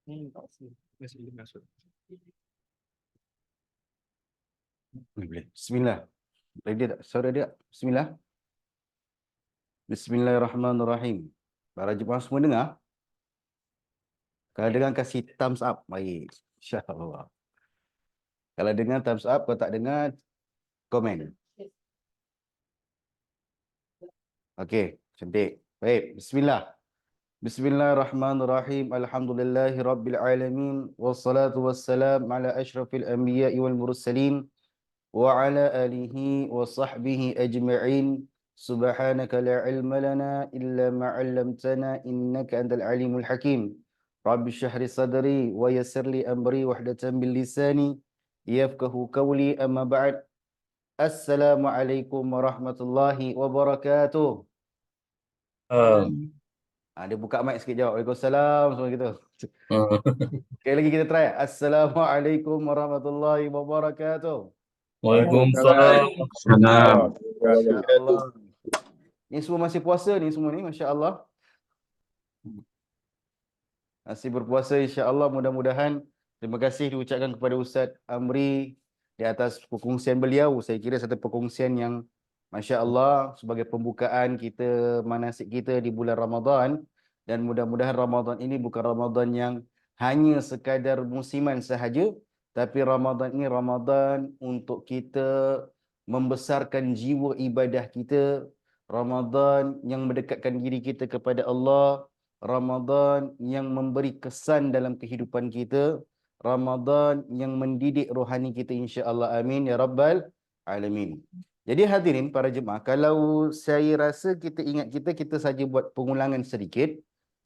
Boleh. Bismillah. Ready tak? Suara dia? Bismillah. Bismillahirrahmanirrahim. Para jemaah semua dengar? Kalau dengar kasih thumbs up. Baik. InsyaAllah. Kalau dengar thumbs up, kalau tak dengar, komen. Okey, cantik. Baik, bismillah. Bismillahirrahmanirrahim. Alhamdulillahi rabbil alamin. Wassalatu wassalam ala asyrafil anbiya'i wal mursalin wa ala alihi wa sahbihi ajma'in. Subhanaka la ilma lana illa ma 'allamtana innaka antal alimul hakim. Rabbi shrah li sadri wa yassir li amri wahdatan bil lisani yafqahu qawli amma ba'd. Assalamualaikum warahmatullahi wabarakatuh. Ah, Dia buka mic sikit jawab. Waalaikumsalam semua gitu. ah. Sekali lagi kita try. Assalamualaikum warahmatullahi wabarakatuh. Waalaikumsalam. Salam. Masya-Allah. Ni semua masih puasa ni semua ni, masya-Allah. Masih berpuasa insya-Allah, mudah-mudahan. Terima kasih diucapkan kepada Ustaz Amri di atas perkongsian beliau. Saya kira satu perkongsian yang masya-Allah sebagai pembukaan kita manasik kita di bulan Ramadan, dan mudah-mudahan Ramadan ini bukan Ramadan yang hanya sekadar musiman sahaja, tapi Ramadan ini Ramadan untuk kita membesarkan jiwa ibadah kita, Ramadan yang mendekatkan diri kita kepada Allah, Ramadan yang memberi kesan dalam kehidupan kita, Ramadan yang mendidik rohani kita insya-Allah. Amin ya rabbal alamin. Jadi hadirin para jemaah, kalau saya rasa kita ingat kita saja buat pengulangan sedikit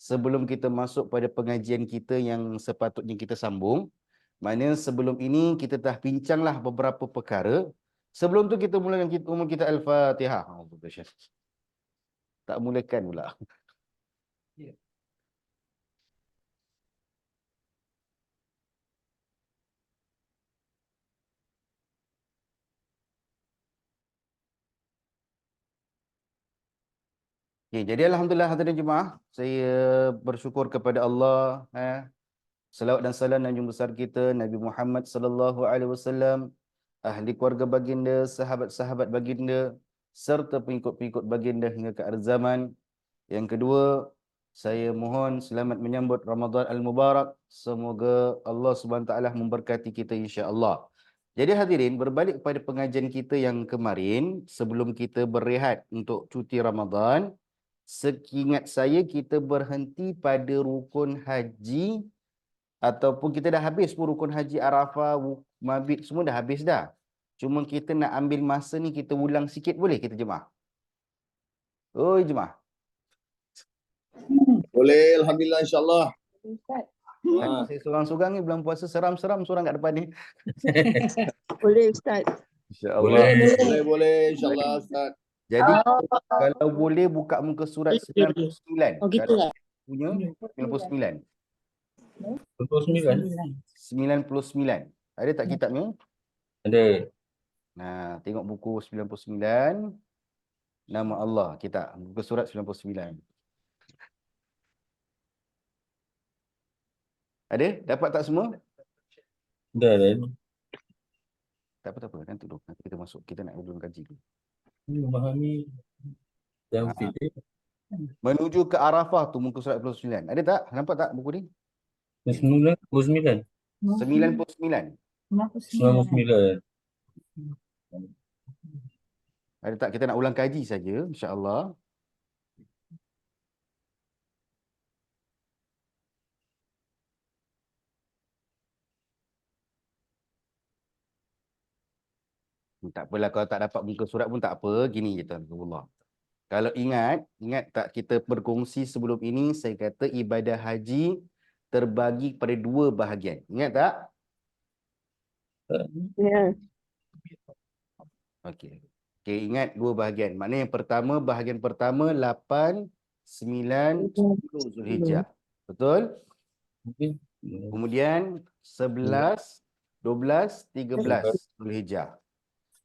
sebelum kita masuk pada pengajian kita yang sepatutnya kita sambung. Mana sebelum ini kita dah bincanglah beberapa perkara. Sebelum tu kita mulakan kita Al-Fatihah. Tak mulakan pula. Okay, jadi Alhamdulillah hadirin jemaah, saya bersyukur kepada Allah. Salawat dan salam Nabi besar kita Nabi Muhammad sallallahu alaihi wasallam, ahli keluarga baginda, sahabat-sahabat baginda, serta pengikut-pengikut baginda hingga ke akhir zaman. Yang kedua, saya mohon selamat menyambut Ramadan Al-Mubarak. Semoga Allah Subhanahu Wa Taala memberkati kita insya-Allah. Jadi hadirin, berbalik pada pengajian kita yang kemarin, sebelum kita berehat untuk cuti Ramadan, sekingat saya kita berhenti pada rukun haji, ataupun kita dah habis pun rukun haji Arafah, Mabit semua dah habis dah. Cuma kita nak ambil masa ni kita ulang sikit, boleh kita jemaah? Oi jemaah. Boleh, Alhamdulillah, insyaAllah. Saya seorang-seorang ni bulan puasa seram-seram seorang kat depan ni. Boleh Ustaz. InsyaAllah. Boleh, insyaAllah, Ustaz. Jadi kalau boleh buka muka surat 99. Oh gitu Kalau lah. punya 99. 29. 99. Ada tak kitabnya? Ada. Nah, tengok buku 99. Nama Allah kita. Muka surat 99. Ada? Dapat tak semua? Ada. Tak apa. Nanti dulu. Nanti kita masuk. Kita nak dulu kaji dulu. Memahami yang fikir. Menuju ke Arafah tu muka surat 99. Ada tak? Nampak tak buku ni? 99. 99. 99. Ada tak? Kita nak ulang kaji saja, insya-Allah. Tak apalah, kalau tak dapat muka surat pun tak apa. Gini je tuan-tuan. Kalau ingat tak kita berkongsi sebelum ini, saya kata ibadah haji terbagi pada dua bahagian. Ingat tak? Ya. Okey. Okey, ingat dua bahagian. Maknanya yang pertama, bahagian pertama 8, 9, 10 Zulhijjah. Betul? Kemudian 11, 12, 13 Zulhijjah.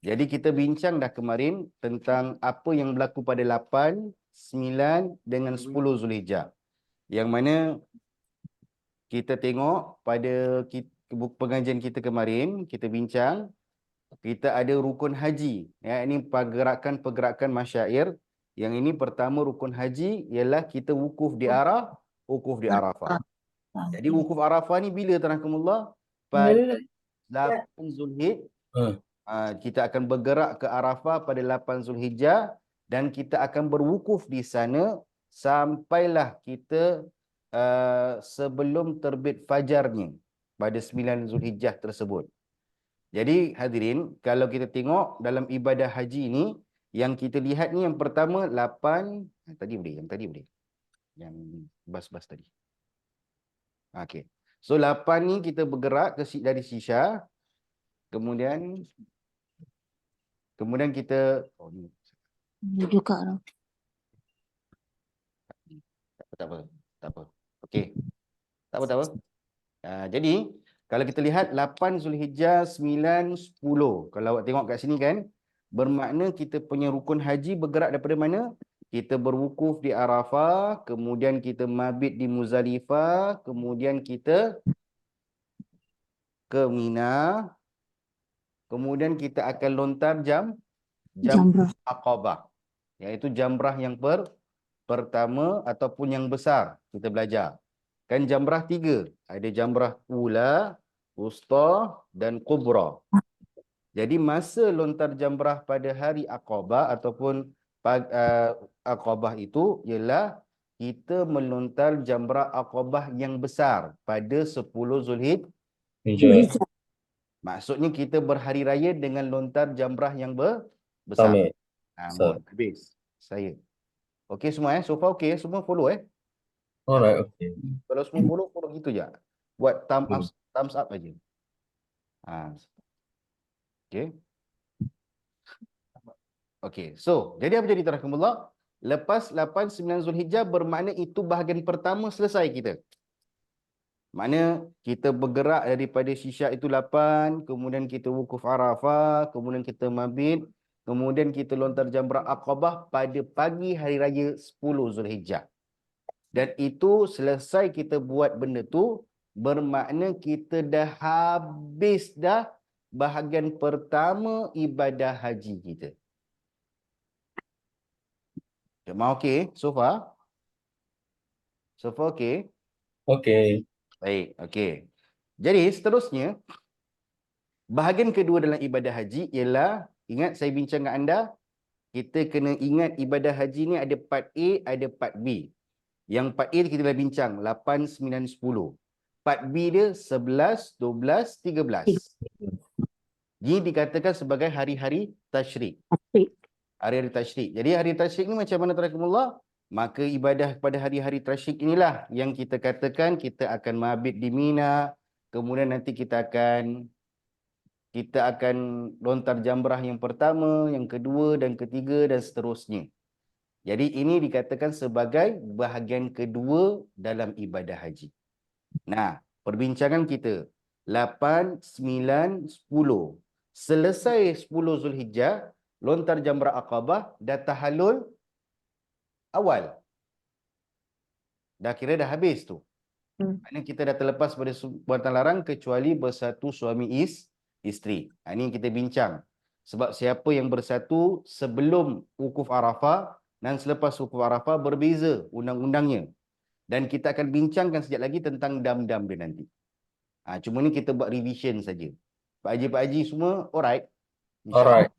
Jadi kita bincang dah kemarin tentang apa yang berlaku pada 8, 9 dengan 10 Zulhijjah. Yang mana kita tengok pada pengajian kita kemarin, kita bincang, kita ada rukun haji. Ya, ini pergerakan-pergerakan masyair. Yang ini pertama rukun haji ialah kita wukuf di Arafah. Jadi wukuf Arafah ni bila tarakumullah? Pada 8 Zulhijjah. Kita akan bergerak ke Arafah pada 8 Zulhijjah dan kita akan berwukuf di sana sampailah kita sebelum terbit fajarnya pada 9 Zulhijjah tersebut. Jadi hadirin, kalau kita tengok dalam ibadah haji ini, yang kita lihat ni yang pertama 8, yang tadi boleh. Yang bas-bas tadi. Okey. So 8 ni kita bergerak dari Sisha. Kemudian kita Juga. tak apa. Okey. Tak apa. Jadi kalau kita lihat 8 Zulhijjah, 9, 10. Kalau awak tengok kat sini kan, bermakna kita punya rukun haji bergerak daripada mana? Kita berwukuf di Arafah, kemudian kita mabit di Muzdalifah, kemudian kita ke Mina, kemudian kita akan lontar Jamrah. Aqabah, iaitu jamrah yang pertama ataupun yang besar. Kita belajar kan jamrah 3, ada jamrah ula, wusta dan kubra. Jadi masa lontar jamrah pada hari Aqabah ataupun Aqabah itu ialah kita melontar jamrah Aqabah yang besar pada 10 Zulhijjah. Maksudnya kita berhari raya dengan lontar jamrah yang besar. Habis saya. Okey semua so far okey, semua follow Alright, okay. Kalau semua follow gitu je. Buat thumbs up aja. Okey. Okey. So, jadi apa jadi tarakumullah? Lepas 8 9 Zulhijjah bermakna itu bahagian pertama selesai kita. Makna kita bergerak daripada Sisha itu 8, kemudian kita wukuf Arafah, kemudian kita mabit, kemudian kita lontar jamrah Aqabah pada pagi hari raya 10 Zulhijjah. Dan itu selesai kita buat benda tu, bermakna kita dah habis dah bahagian pertama ibadah haji kita. Jemaah okey so far? So far okey? Okay. Baik, okey. Jadi seterusnya, bahagian kedua dalam ibadah haji ialah, ingat saya bincang dengan anda, kita kena ingat ibadah haji ni ada part A, ada part B. Yang part A kita dah bincang, 8, 9, 10. Part B dia 11, 12, 13. Ini dikatakan sebagai hari-hari tasyrik. Hari-hari tasyrik. Jadi hari tasyrik ni macam mana tarakumullah? Maka ibadah pada hari-hari tasyrik inilah yang kita katakan kita akan mabit di Mina, kemudian nanti kita akan lontar jamrah yang pertama, yang kedua dan ketiga dan seterusnya. Jadi ini dikatakan sebagai bahagian kedua dalam ibadah haji. Nah, perbincangan kita 8, 9, 10. Selesai 10 Zulhijjah, lontar jamrah Aqabah, dah tahallul awal. Dah kira dah habis tu. Maknanya kita dah terlepas pada perbuatan larang kecuali bersatu suami isteri. Ini yang kita bincang. Sebab siapa yang bersatu sebelum wukuf Arafah dan selepas wukuf Arafah berbeza undang-undangnya. Dan kita akan bincangkan sekejap lagi tentang dam-dam dia nanti. Cuma ni kita buat revision saja. Pak Haji semua alright? Alright.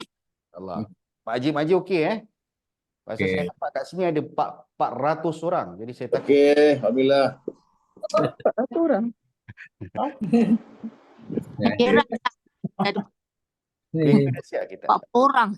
Allah. Pak Haji okey Pasal saya nampak kat sini ada 400 orang. Jadi saya takut. Okey, alhamdulillah. 400 orang. Kira Kita siap kita. 40 orang.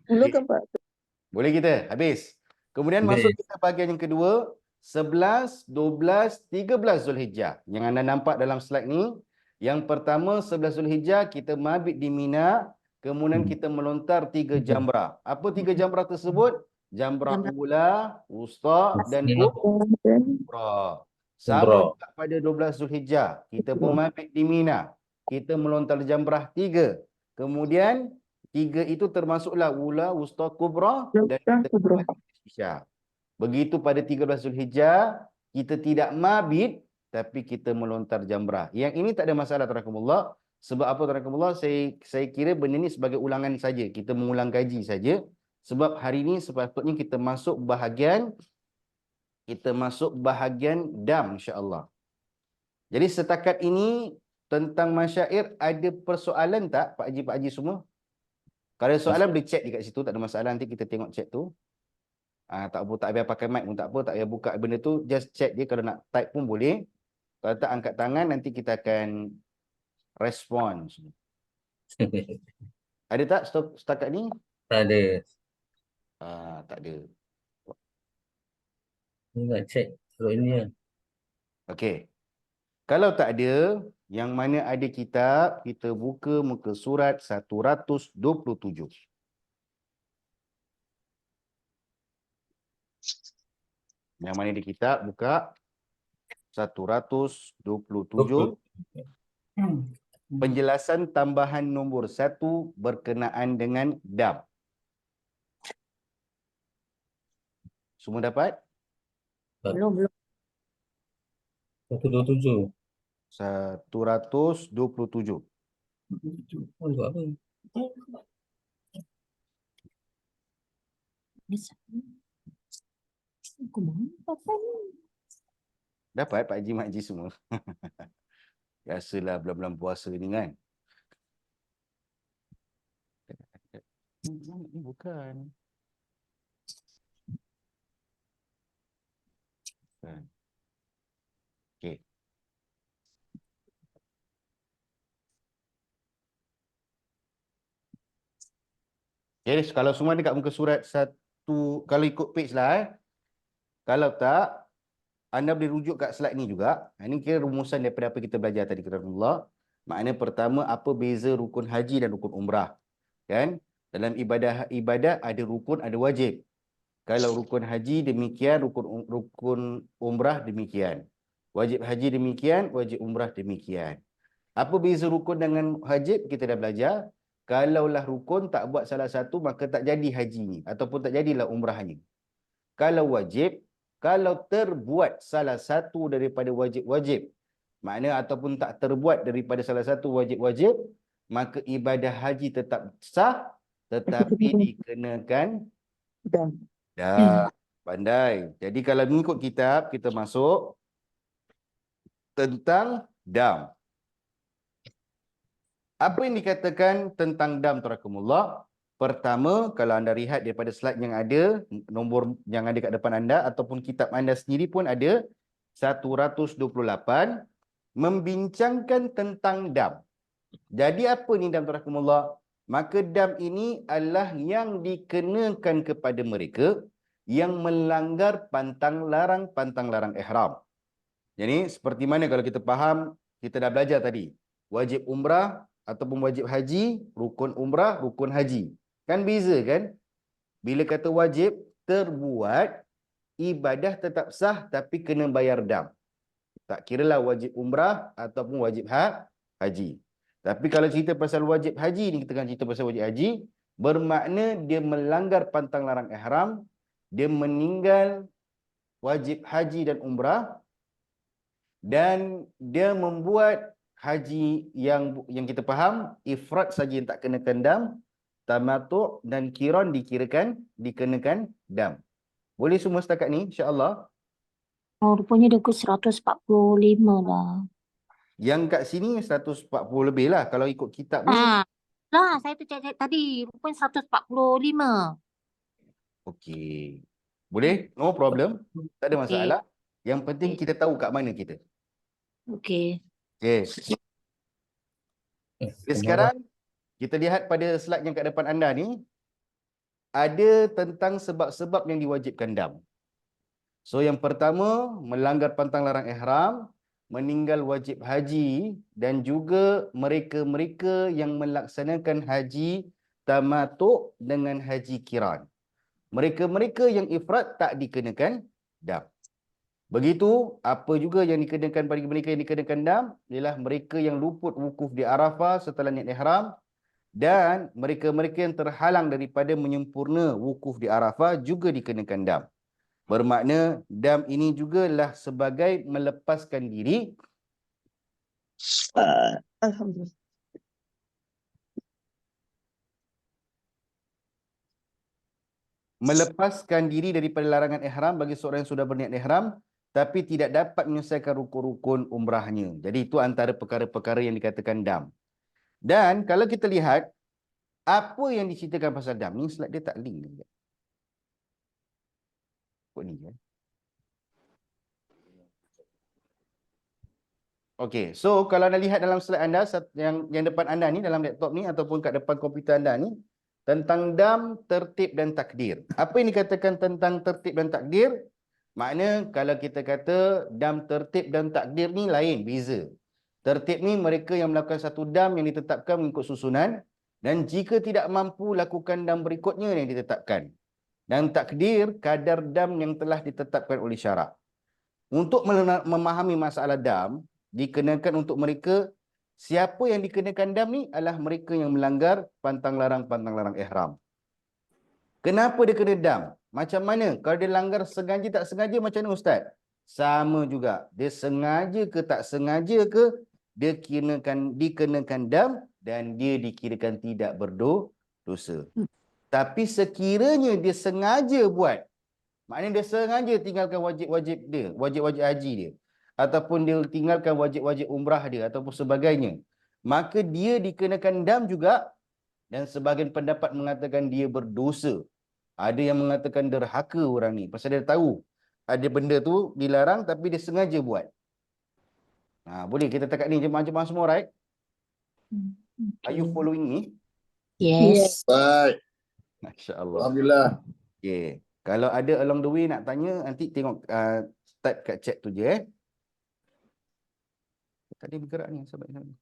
40 ke 400? Boleh kita? Habis. Kemudian masuk kita bahagian yang kedua. 11, 12, 13 Zulhijjah. Yang anda nampak dalam slide ni. Yang pertama 11 Zulhijjah kita mabit di Mina. Kemudian kita melontar 3 jamrah. Apa 3 jamrah tersebut? Jamrah ula, wusta dan kubra. Sampai pada 12 Zulhijjah. Kita pun mabit di Mina. Kita melontar jamrah 3. Kemudian 3 itu termasuklah ula, wusta, kubra dan kita kembali ke Sisha. Begitu pada 13 Zulhijjah, kita tidak mabit, tapi kita melontar jamrah. Yang ini tak ada masalah tabarakallah. Sebab apa tabarakallah? Saya kira benda ni sebagai ulangan saja. Kita mengulang kaji saja. Sebab hari ini sepatutnya kita masuk bahagian dam insya-Allah. Jadi setakat ini tentang masyair ada persoalan tak Pak Haji semua? Kalau ada soalan boleh chat dekat situ, tak ada masalah, nanti kita tengok chat tu. Tak payah pakai mic pun tak apa, tak payah buka benda tu, just chat je, kalau nak type pun boleh. Kalau tak angkat tangan, nanti kita akan respon. Ada tak setakat ni? Tak ada. Tak ada. Ni nak check. Kalau ini lah. Okey. Kalau tak ada, yang mana ada kitab, kita buka muka surat 127. Yang mana ada kitab, buka 127. Penjelasan tambahan nombor 1 berkenaan dengan dam. Semua dapat? Belum. 127. 127. Oh, buat apa? Aku mau apa ni? Dapat Pak Haji, Mak Haji semua. Biasalah bulan-bulan puasa ni kan. Ini bukan. Okey. Jadi kalau semua dekat muka surat 1, kalau ikut page lah Kalau tak, anda boleh rujuk kat slide ni juga. Ini kira rumusan daripada apa kita belajar tadi, kata-Allah. Maknanya pertama, apa beza rukun haji dan rukun umrah. Kan? Dalam ibadah ada rukun, ada wajib. Kalau rukun haji demikian, rukun umrah demikian. Wajib haji demikian, wajib umrah demikian. Apa beza rukun dengan wajib? Kita dah belajar. Kalaulah rukun tak buat salah satu, maka tak jadi hajinya. Ataupun tak jadilah umrahnya. Kalau wajib, kalau terbuat salah satu daripada wajib-wajib, makna ataupun tak terbuat daripada salah satu wajib-wajib, maka ibadah haji tetap sah, tetapi dikenakan Dam. dah. Pandai. Jadi kalau mengikut kitab, kita masuk tentang dam. Apa yang dikatakan tentang dam, tarakumullah? Pertama, kalau anda lihat daripada slide yang ada, nombor yang ada kat depan anda, ataupun kitab anda sendiri pun ada, 128, membincangkan tentang dam. Jadi apa ni dam, tarakumullah? Maka dam ini adalah yang dikenakan kepada mereka yang melanggar pantang larang ihram. Jadi seperti mana kalau kita faham, kita dah belajar tadi, wajib umrah ataupun wajib haji, rukun umrah, rukun haji. Kan beza kan? Bila kata wajib, terbuat, ibadah tetap sah tapi kena bayar dam. Tak kiralah wajib umrah ataupun wajib haji. Tapi kalau cerita pasal wajib haji ni, kita akan cerita pasal wajib haji, bermakna dia melanggar pantang larang ihram, dia meninggal wajib haji dan umrah, dan dia membuat haji yang kita faham, ifrad saja yang tak kenakan dam, tamattu' dan qiran dikenakan dam. Boleh semua setakat ni insya-Allah? Oh, rupanya dia ke 145 lah. Yang kat sini 140 lebih lah kalau ikut kitab ni. Lah, saya tu cek tadi. Rupanya 145. Okey. Boleh? No problem. Tak ada Okey. masalah. Yang penting Okey. kita tahu kat mana kita. Okey. Okey. Jadi sekarang kita lihat pada slide yang kat depan anda ni, ada tentang sebab-sebab yang diwajibkan dam. So yang pertama, melanggar pantang larang ihram, meninggal wajib haji, dan juga mereka-mereka yang melaksanakan haji tamattu' dengan haji qiran. Mereka-mereka yang ifrad tak dikenakan dam. Begitu, apa juga yang dikenakan bagi mereka yang dikenakan dam ialah mereka yang luput wukuf di Arafah setelah niat ihram, dan mereka-mereka yang terhalang daripada menyempurna wukuf di Arafah juga dikenakan dam. Bermakna dam ini jugalah sebagai melepaskan diri Alhamdulillah. melepaskan diri daripada larangan ihram bagi seorang yang sudah berniat ihram tapi tidak dapat menyelesaikan rukun-rukun umrahnya. Jadi itu antara perkara-perkara yang dikatakan dam. Dan kalau kita lihat apa yang diceritakan pasal dam ni, slide dia tak link ni. Kod ni kan. Okey, so kalau anda lihat dalam slide anda yang depan anda ni, dalam laptop ni ataupun kat depan komputer anda ni, tentang dam, tertib dan takdir. Apa yang dikatakan tentang tertib dan takdir? Makna kalau kita kata dam, tertib dan takdir ni lain, beza. Tertib ni mereka yang melakukan satu dam yang ditetapkan mengikut susunan, dan jika tidak mampu lakukan dam berikutnya yang ditetapkan. Dan takdir kadar dam yang telah ditetapkan oleh syarak. Untuk memahami masalah dam, dikenakan untuk mereka, siapa yang dikenakan dam ni adalah mereka yang melanggar pantang larang ihram. Kenapa dia kena dam? Macam mana? Kalau dia langgar sengaja tak sengaja macam mana Ustaz? Sama juga. Dia sengaja ke tak sengaja ke, dia dikenakan dam dan dia dikirakan tidak berdosa. Tapi sekiranya dia sengaja buat, maknanya dia sengaja tinggalkan wajib-wajib dia, wajib-wajib haji dia, ataupun dia tinggalkan wajib-wajib umrah dia ataupun sebagainya, maka dia dikenakan dam juga. Dan sebahagian pendapat mengatakan dia berdosa. Ada yang mengatakan derhaka orang ni pasal dia tahu ada benda tu dilarang tapi dia sengaja buat. Boleh kita takat ni jemaah-jemaah semua, right? Are you following me? Yes. Baik. Masya-Allah. Alhamdulillah. Okay. Kalau ada along the way nak tanya, nanti tengok start kat chat tu je. Tadi bergerak ni sahabat ni.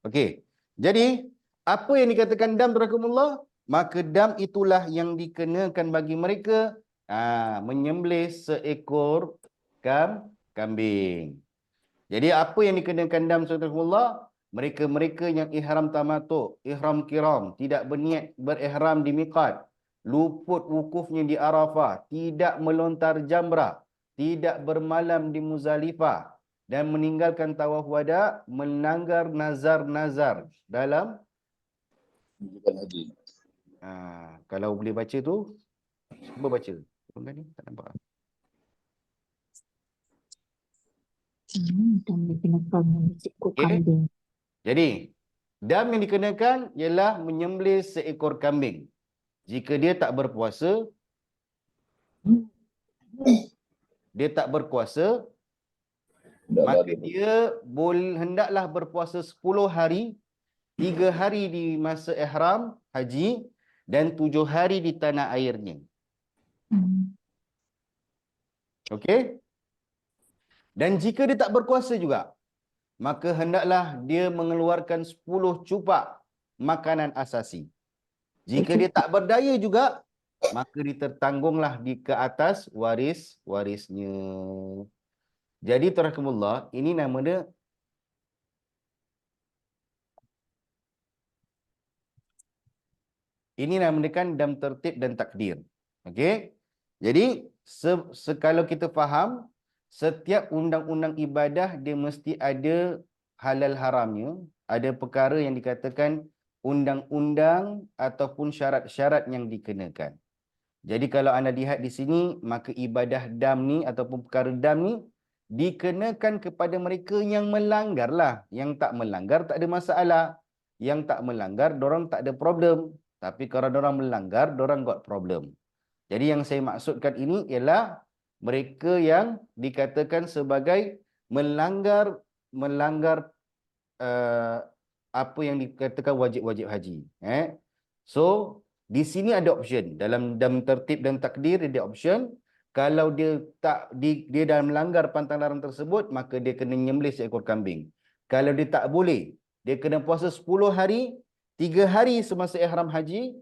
Okey. Jadi, apa yang dikatakan dam rahimahullah? Maka dam itulah yang dikenakan bagi mereka menyembelih seekor kambing. Jadi apa yang dikenakan dam rahimahullah? Mereka-mereka yang ihram tamattu, ihram kiram, tidak berniat berihram di miqat, luput wukufnya di Arafah, tidak melontar jamrah, tidak bermalam di Muzdalifah, dan meninggalkan tawaf wada, melanggar nazar-nazar dalam Haji. kalau boleh baca tu, cuba baca. Bukan ni tak nampak. Dan dikenakan seekor Okay. kambing. Jadi, dam yang dikenakan ialah menyembelih seekor kambing. Jika dia tak berpuasa, maka dia hendaklah berpuasa 10 hari, 3 hari di masa ihram haji dan 7 hari di tanah airnya. Okey? Dan jika dia tak berkuasa juga, maka hendaklah dia mengeluarkan 10 cupak makanan asasi. Jika dia tak berdaya juga, maka ditertanggunglah ke atas waris-warisnya. Jadi tarakumullah, ini nama dia kan dam, tertib dan takdir. Okey? Jadi kalau kita faham, setiap undang-undang ibadah dia mesti ada halal haramnya, ada perkara yang dikatakan undang-undang ataupun syarat-syarat yang dikenakan. Jadi kalau anda lihat di sini, maka ibadah dam ni ataupun perkara dam ni dikenakan kepada mereka yang melanggar lah. Yang tak melanggar tak ada masalah. Yang tak melanggar, dorang tak ada problem. Tapi kalau dorang melanggar, dorang got problem. Jadi yang saya maksudkan ini ialah mereka yang dikatakan sebagai melanggar apa yang dikatakan wajib-wajib haji. So, di sini ada option. Dalam dam, tertib dan takdir ada option. Kalau dia dalam melanggar pantang larang tersebut, maka dia kena menyembelih seekor kambing. Kalau dia tak boleh, dia kena puasa 10 hari, 3 hari semasa ihram haji,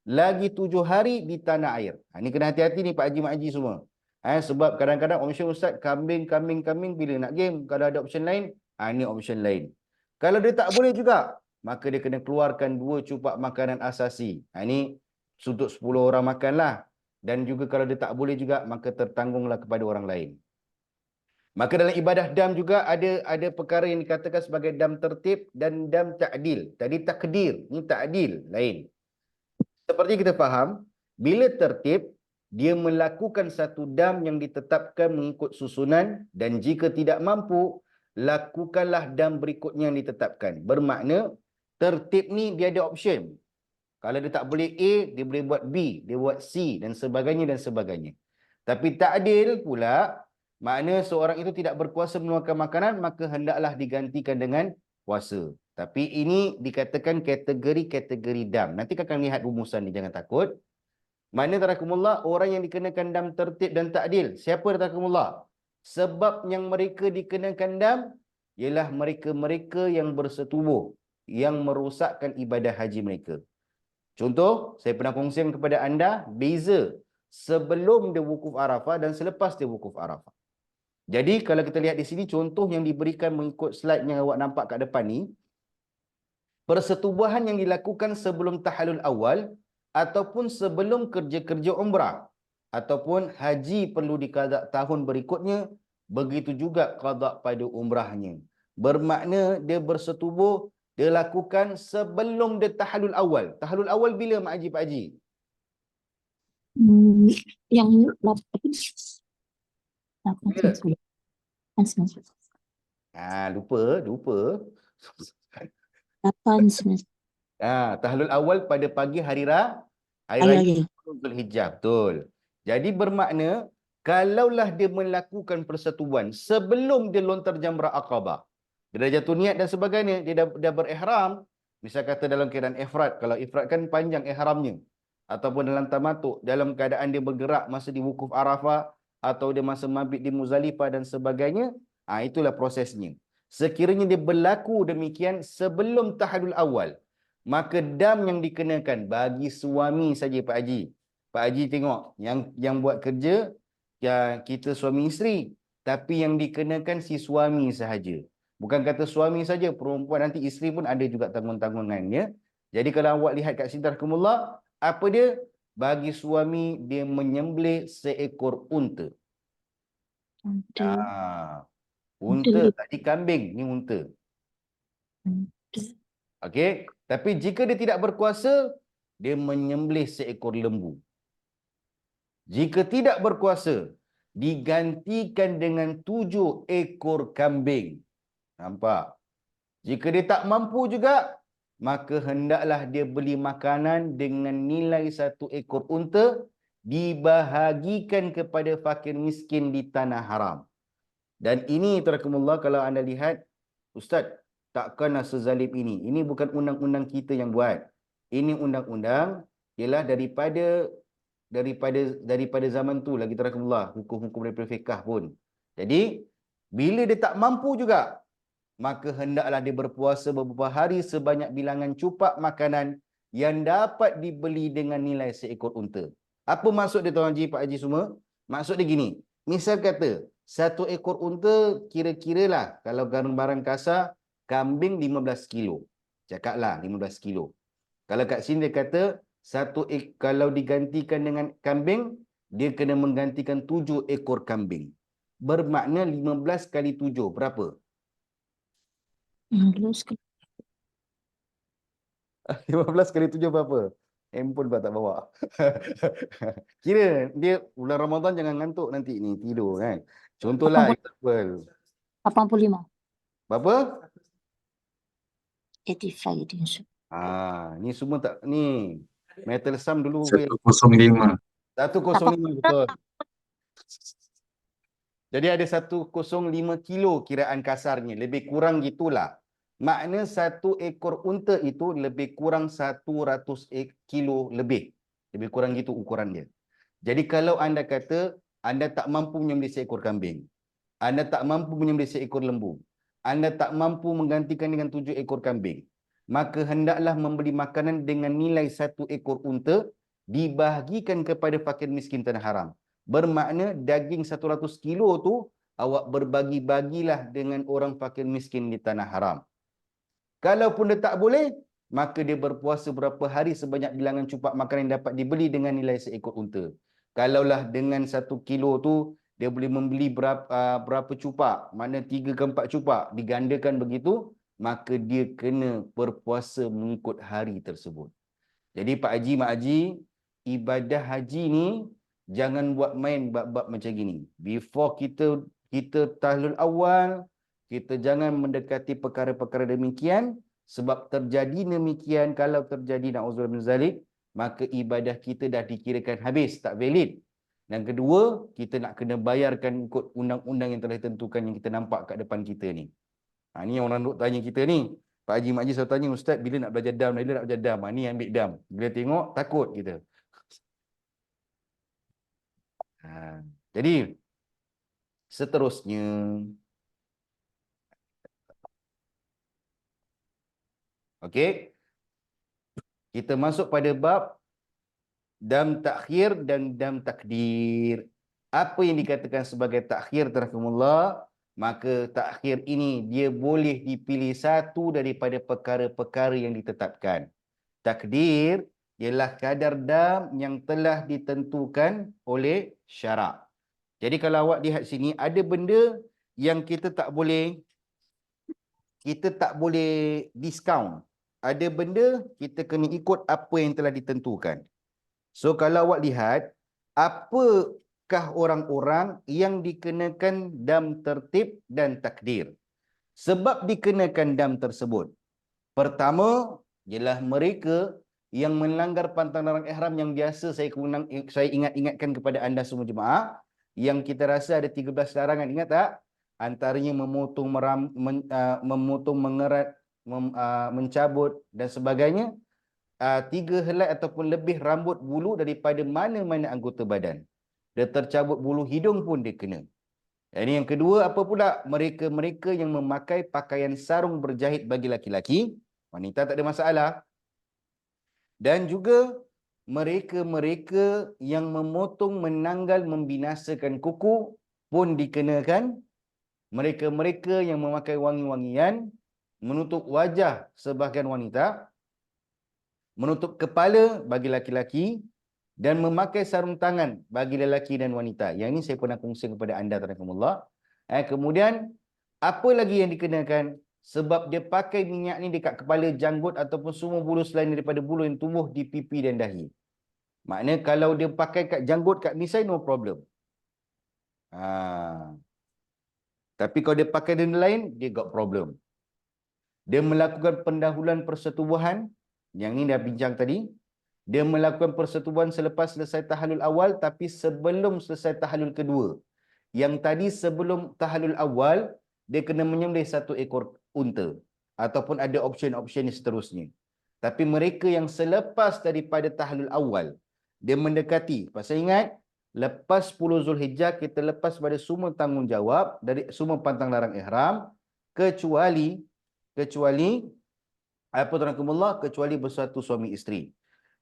lagi 7 hari di tanah air. Ini kena hati-hati ni Pak Haji, Mak Haji semua. Sebab kadang-kadang option Ustaz, kambing bila nak game. Kalau ada option lain, ini option lain. Kalau dia tak boleh juga, maka dia kena keluarkan 2 cupak makanan asasi. Ini untuk 10 orang makanlah. Dan juga kalau dia tak boleh juga, maka tertanggunglah kepada orang lain. Maka dalam ibadah dam juga ada perkara yang dikatakan sebagai dam tertib dan dam ta'dil. Tadi takdir, ni ta'dil, lain. Seperti kita faham, bila tertib, dia melakukan satu dam yang ditetapkan mengikut susunan, dan jika tidak mampu, lakukanlah dam berikutnya yang ditetapkan. Bermakna, tertib ni dia ada option. Kalau dia tak boleh A, dia boleh buat B, dia buat C dan sebagainya dan sebagainya. Tapi ta'dil pula, makna seorang itu tidak berkuasa mengeluarkan makanan, maka hendaklah digantikan dengan puasa. Tapi ini dikatakan kategori-kategori dam. Nanti akan lihat rumusan ni, jangan takut. Makna tarakumullah, orang yang dikenakan dam tertib dan ta'dil. Siapa tarakumullah? Sebab yang mereka dikenakan dam, ialah mereka-mereka yang bersetubuh, yang merosakkan ibadah haji mereka. Contoh, saya pernah kongsikan kepada anda, beza sebelum dia wukuf Arafah dan selepas dia wukuf Arafah. Jadi, kalau kita lihat di sini, contoh yang diberikan mengikut slide yang awak nampak kat depan ni, persetubuhan yang dilakukan sebelum tahallul awal, ataupun sebelum kerja-kerja umrah, ataupun haji perlu diqada tahun berikutnya, begitu juga qada pada umrahnya. Bermakna dia bersetubuh, dia lakukan sebelum dia tahallul awal. Tahallul awal bila Mak Haji, Pak Haji? Yang 8 Bila? 9. Lupa. 8 9. Tahallul awal pada pagi hari raya Zulhijjah, betul. Jadi bermakna, kalaulah dia melakukan persetubuhan sebelum dia lontar jamrah Aqabah, dia dah jatuh niat dan sebagainya, dia dah berihram, misal kata dalam keadaan ifrad, kalau ifrad kan panjang ihramnya, ataupun dalam tamatuk, dalam keadaan dia bergerak masa di wukuf Arafah, atau dia masa mabit di Muzdalifah dan sebagainya, itulah prosesnya. Sekiranya dia berlaku demikian sebelum tahallul awal, maka dam yang dikenakan bagi suami saja, Pak Haji. Pak Haji tengok, yang buat kerja, ya, kita suami isteri, tapi yang dikenakan si suami sahaja. Bukan kata suami saja, perempuan nanti isteri pun ada juga tanggung-tanggungannya. Jadi kalau awak lihat kat sini, tarakumullah, apa dia? Bagi suami, dia menyembelih seekor unta. Unta, tadi kambing, ni unta. Okey, tapi jika dia tidak berkuasa, dia menyembelih seekor lembu. Jika tidak berkuasa, digantikan dengan 7 ekor kambing. Nampak? Jika dia tak mampu juga, maka hendaklah dia beli makanan dengan nilai 1 ekor unta, dibahagikan kepada fakir miskin di tanah haram. Dan ini, tarakumullah, kalau anda lihat, Ustaz, takkanlah sezalim ini. Ini bukan undang-undang kita yang buat. Ini undang-undang ialah daripada zaman tu lagi, tarakumullah, hukum-hukum daripada fiqh pun. Jadi, bila dia tak mampu juga, maka hendaklah dia berpuasa beberapa hari sebanyak bilangan cupak makanan yang dapat dibeli dengan nilai seekor unta. Apa maksud dia, Tuan Haji, Pak Haji semua? Maksud dia gini, misal kata, 1 ekor unta kira-kira lah, kalau barang kasar, kambing 15 kilo. Cakaplah 15 kilo. Kalau kat sini dia kata, kalau digantikan dengan kambing, dia kena menggantikan 7 ekor kambing. Bermakna 15 kali 7, berapa? 15 15 kali 7 berapa? Handphone pun tak bawa. Kira dia bulan Ramadan jangan ngantuk nanti ni, tidur kan. Contohlah example. 85. Berapa? 85. Ni semua tak ni. Metal sum dulu 105. 105, betul. Jadi ada 105 kilo kiraan kasarnya, lebih kurang gitulah. Makna 1 ekor unta itu lebih kurang 100 kilo lebih. Lebih kurang gitu ukuran dia. Jadi kalau anda kata anda tak mampu menyembelih seekor kambing, anda tak mampu menyembelih seekor lembu, anda tak mampu menggantikan dengan 7 ekor kambing, maka hendaklah membeli makanan dengan nilai 1 ekor unta, dibahagikan kepada fakir miskin tanah haram. Bermakna daging 100 kilo tu awak berbagi-bagilah dengan orang fakir miskin di tanah haram. Kalaupun dia tak boleh, maka dia berpuasa berapa hari sebanyak bilangan cupak makanan yang dapat dibeli dengan nilai seekor unta. Kalaulah dengan 1 kilo tu, dia boleh membeli berapa cupak, mana 3 ke 4 cupak, digandakan begitu, maka dia kena berpuasa mengikut hari tersebut. Jadi Pak Haji, Mak Haji, ibadah haji ni jangan buat main bab-bab macam gini. Before kita tahlul awal, kita jangan mendekati perkara-perkara demikian, sebab terjadi demikian, kalau terjadi na'udzubillah min zalik, maka ibadah kita dah dikirakan habis, tak valid. Dan kedua, kita nak kena bayarkan ikut undang-undang yang telah ditentukan yang kita nampak kat depan kita ni. Ni yang orang duk tanya kita ni. Pak Haji, Mak Haji selalu tanya, Ustaz, bila nak belajar dam? Bila nak belajar dam? Ni ambil dam. Bila tengok, takut kita. Jadi, seterusnya, okey, kita masuk pada bab dam takhir dan dam takdir. Apa yang dikatakan sebagai takhir, tarakumullah? Maka takhir ini dia boleh dipilih satu daripada perkara-perkara yang ditetapkan. Takdir ialah kadar dam yang telah ditentukan oleh syarak. Jadi kalau awak lihat sini, ada benda yang kita tak boleh diskaun. Ada benda kita kena ikut apa yang telah ditentukan. So kalau awak lihat, apakah orang-orang yang dikenakan dam tertib dan takdir? Sebab dikenakan dam tersebut, pertama ialah mereka yang melanggar pantang larang ihram yang biasa saya ingat-ingatkan kepada anda semua jemaah, yang kita rasa ada 13 larangan, ingat tak? Antaranya memotong, mengerat, mencabut dan sebagainya. 3 helai ataupun lebih rambut bulu daripada mana-mana anggota badan. Dia tercabut bulu hidung pun dia kena. Ini yang kedua, apa pula? Mereka-mereka yang memakai pakaian sarung berjahit bagi laki-laki, wanita tak ada masalah. Dan juga mereka-mereka yang memotong, menanggal, membinasakan kuku pun dikenakan. Mereka-mereka yang memakai wangi-wangian, menutup wajah sebahagian wanita, menutup kepala bagi laki-laki, dan memakai sarung tangan bagi lelaki dan wanita. Yang ini saya pernah kongsi kepada anda, tarakumullah. Kemudian, apa lagi yang dikenakan? Sebab dia pakai minyak ni dekat kepala, janggut ataupun semua bulu selain daripada bulu yang tumbuh di pipi dan dahi. Maknanya kalau dia pakai kat janggut, kat misai, no problem. Tapi kalau dia pakai benda lain, dia got problem. Dia melakukan pendahuluan persetubuhan, yang ni dah bincang tadi. Dia melakukan persetubuhan selepas selesai tahalul awal, tapi sebelum selesai tahalul kedua. Yang tadi sebelum tahalul awal, dia kena menyembelih 1 ekor unta. Ataupun ada option-option seterusnya. Tapi mereka yang selepas daripada tahalul awal, dia mendekati. Pasal ingat, lepas 10 Zulhijjah, kita lepas pada semua tanggungjawab, dari semua pantang larang ihram, kecuali apa tarakumullah, kecuali bersatu suami isteri.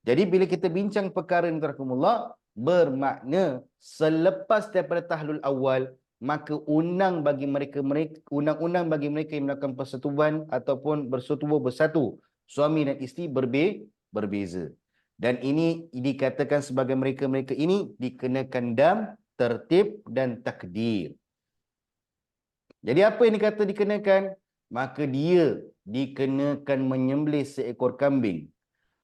Jadi bila kita bincang perkara ini tarakumullah, bermakna selepas daripada tahlul awal, maka undang-undang bagi mereka yang melakukan persetubuhan ataupun bersetubuh bersatu suami dan isteri berbeza. Dan ini dikatakan sebagai mereka-mereka ini dikenakan dam, tertib dan takdir. Jadi apa yang dikata dikenakan? Maka dia dikenakan menyembelih seekor kambing,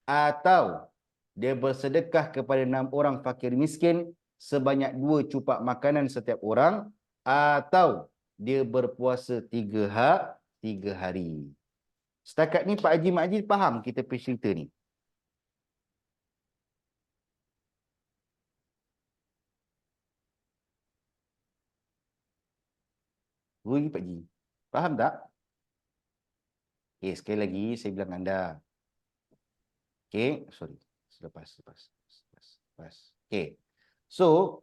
atau dia bersedekah kepada 6 orang fakir miskin sebanyak 2 cupak makanan setiap orang, atau dia berpuasa 3 hari. Setakat ni Pak Haji, Mak Haji faham kita punya cerita ni? Rui Pak Haji, faham tak? Okay, sekali lagi saya bilang anda. Okay, sorry. Lepas. Okay. So,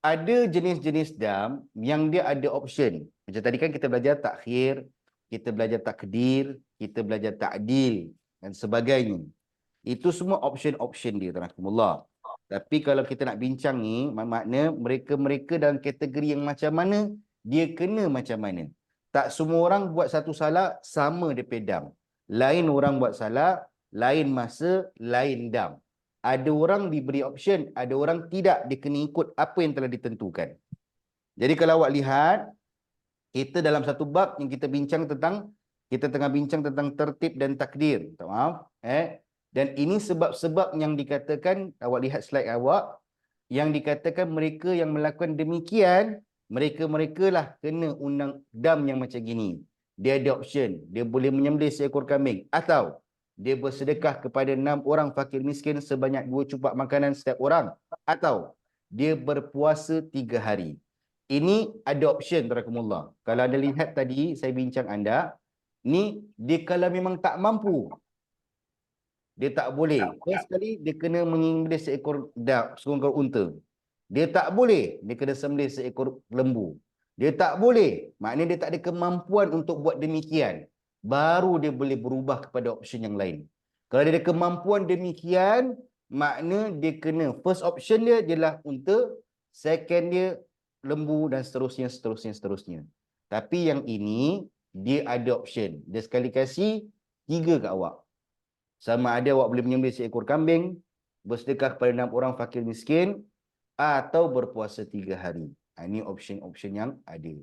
ada jenis-jenis dam yang dia ada option. Macam tadi kan kita belajar takhir, kita belajar takdir, kita belajar ta'dil dan sebagainya. Itu semua option-option dia, tarakumullah. Tapi kalau kita nak bincang ni, makna mereka-mereka dalam kategori yang macam mana, dia kena macam mana. Tak semua orang buat satu salah sama dia pedam. Lain orang buat salah, lain masa, lain dam. Ada orang diberi option, ada orang tidak, dia kena ikut apa yang telah ditentukan. Jadi kalau awak lihat, kita dalam satu bab yang kita tengah bincang tentang tertib dan takdir. Tak maaf. Dan ini sebab-sebab yang dikatakan, awak lihat slide awak, yang dikatakan mereka yang melakukan demikian, mereka lah kena undang dam yang macam gini. Dia ada option, dia boleh menyembelih seekor kambing, atau dia bersedekah kepada 6 orang fakir miskin sebanyak 2 cupak makanan setiap orang, atau dia berpuasa 3 hari. Ini ada option, tarakumullah. Kalau anda lihat tadi, saya bincang anda, ni dia kalau memang tak mampu, dia tak boleh. First sekali, dia kena menyembelih seekor unta. Dia tak boleh, dia kena sembelih seekor lembu. Dia tak boleh, maknanya dia tak ada kemampuan untuk buat demikian. Baru dia boleh berubah kepada option yang lain. Kalau dia ada kemampuan demikian, makna dia kena, first option dia ialah unta, second dia lembu, dan seterusnya. Tapi yang ini, dia ada option. Dia sekali kasih 3 ke awak. Sama ada awak boleh menyembelih seekor kambing, bersedekah kepada 6 orang fakir miskin, atau berpuasa 3 hari. Ini option-option yang ada.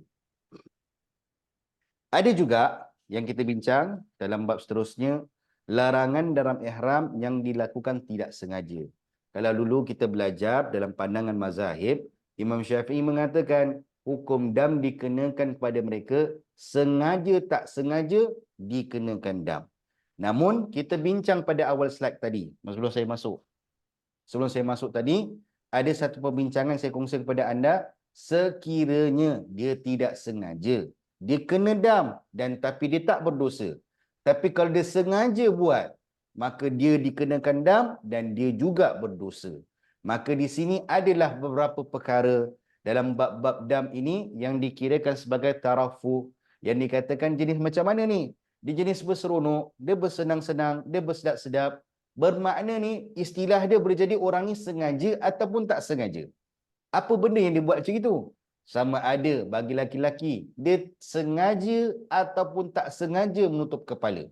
Ada juga yang kita bincang dalam bab seterusnya, larangan dalam ihram yang dilakukan tidak sengaja. Kalau dulu kita belajar dalam pandangan mazahib, Imam Syafi'i mengatakan hukum dam dikenakan kepada mereka, sengaja tak sengaja dikenakan dam. Namun kita bincang pada awal slide tadi, sebelum saya masuk tadi, ada satu perbincangan saya kongsi kepada anda, sekiranya dia tidak sengaja, dia kena dam, dan tapi dia tak berdosa. Tapi kalau dia sengaja buat, maka dia dikenakan dam dan dia juga berdosa. Maka di sini adalah beberapa perkara dalam bab-bab dam ini yang dikirakan sebagai tarafu, yang dikatakan jenis macam mana ni? Dia jenis berseronok, dia bersenang-senang, dia bersedap-sedap. Bermakna ni istilah dia boleh jadi orang ni sengaja ataupun tak sengaja. Apa benda yang dia buat macam itu? Sama ada bagi laki-laki, dia sengaja ataupun tak sengaja menutup kepala.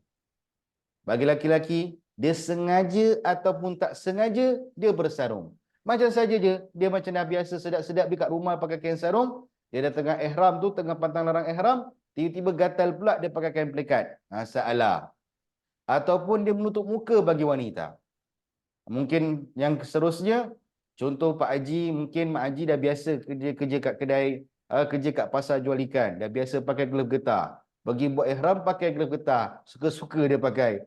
Bagi laki-laki, dia sengaja ataupun tak sengaja dia bersarung. Macam saja je, dia macam dah biasa sedap-sedap dekat rumah pakai kain sarung, dia dah tengah ihram tu, tengah pantang larang ihram, tiba-tiba gatal pula dia pakai kain pelikat. Salah. Ataupun dia menutup muka bagi wanita. Mungkin yang seterusnya, contoh Pak Haji, mungkin Mak Haji dah biasa kerja kat kedai, kerja kat pasar jual ikan, dah biasa pakai glove getah. Bagi buat ihram pakai glove getah, suka-suka dia pakai.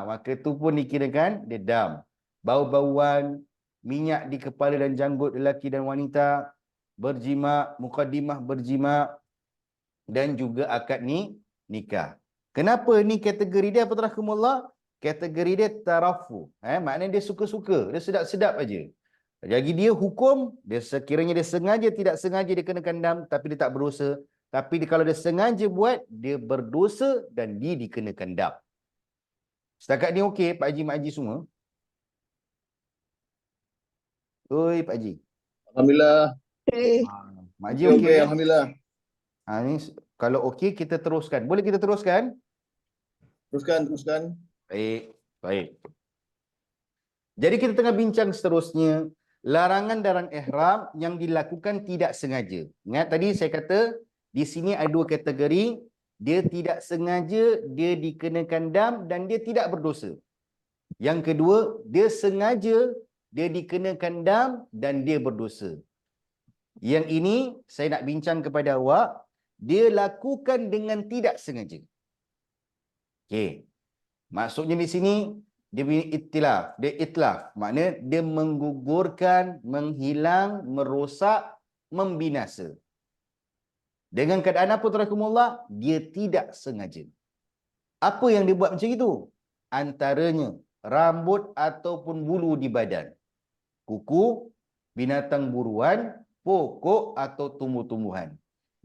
Maka tu pun dikirakan dia dam. Bau-bauan, minyak di kepala dan janggut lelaki dan wanita, berjima, mukaddimah berjima, dan juga akad nikah. Kenapa ni kategori dia apa terakumullah? Kategori dia tarafu. Maknanya dia suka-suka, dia sedap-sedap aja. Jadi dia hukum, dia sekiranya dia sengaja tidak sengaja dia kenakan dam, tapi dia tak berdosa. Tapi kalau dia sengaja buat, dia berdosa dan dia dikenakan dam. Setakat ni okey Pak Haji, Mak Haji semua? Oi Pak Haji. Alhamdulillah. Mak Haji Okey, okey? alhamdulillah. Ni kalau okey kita teruskan. Boleh kita teruskan? Teruskan. Baik. Jadi kita tengah bincang seterusnya, larangan dalam ihram yang dilakukan tidak sengaja. Ingat tadi saya kata di sini ada 2 kategori, dia tidak sengaja, dia dikenakan dam dan dia tidak berdosa. Yang kedua, dia sengaja, dia dikenakan dam dan dia berdosa. Yang ini saya nak bincang kepada awak, dia lakukan dengan tidak sengaja. Okey. Maksudnya di sini dia punya itlaf, maknanya dia menggugurkan, menghilang, merosak, membinasa. Dengan keadaan apa tarakumullah? Dia tidak sengaja. Apa yang dia buat macam itu? Antaranya rambut ataupun bulu di badan, kuku, binatang buruan, pokok atau tumbuh-tumbuhan.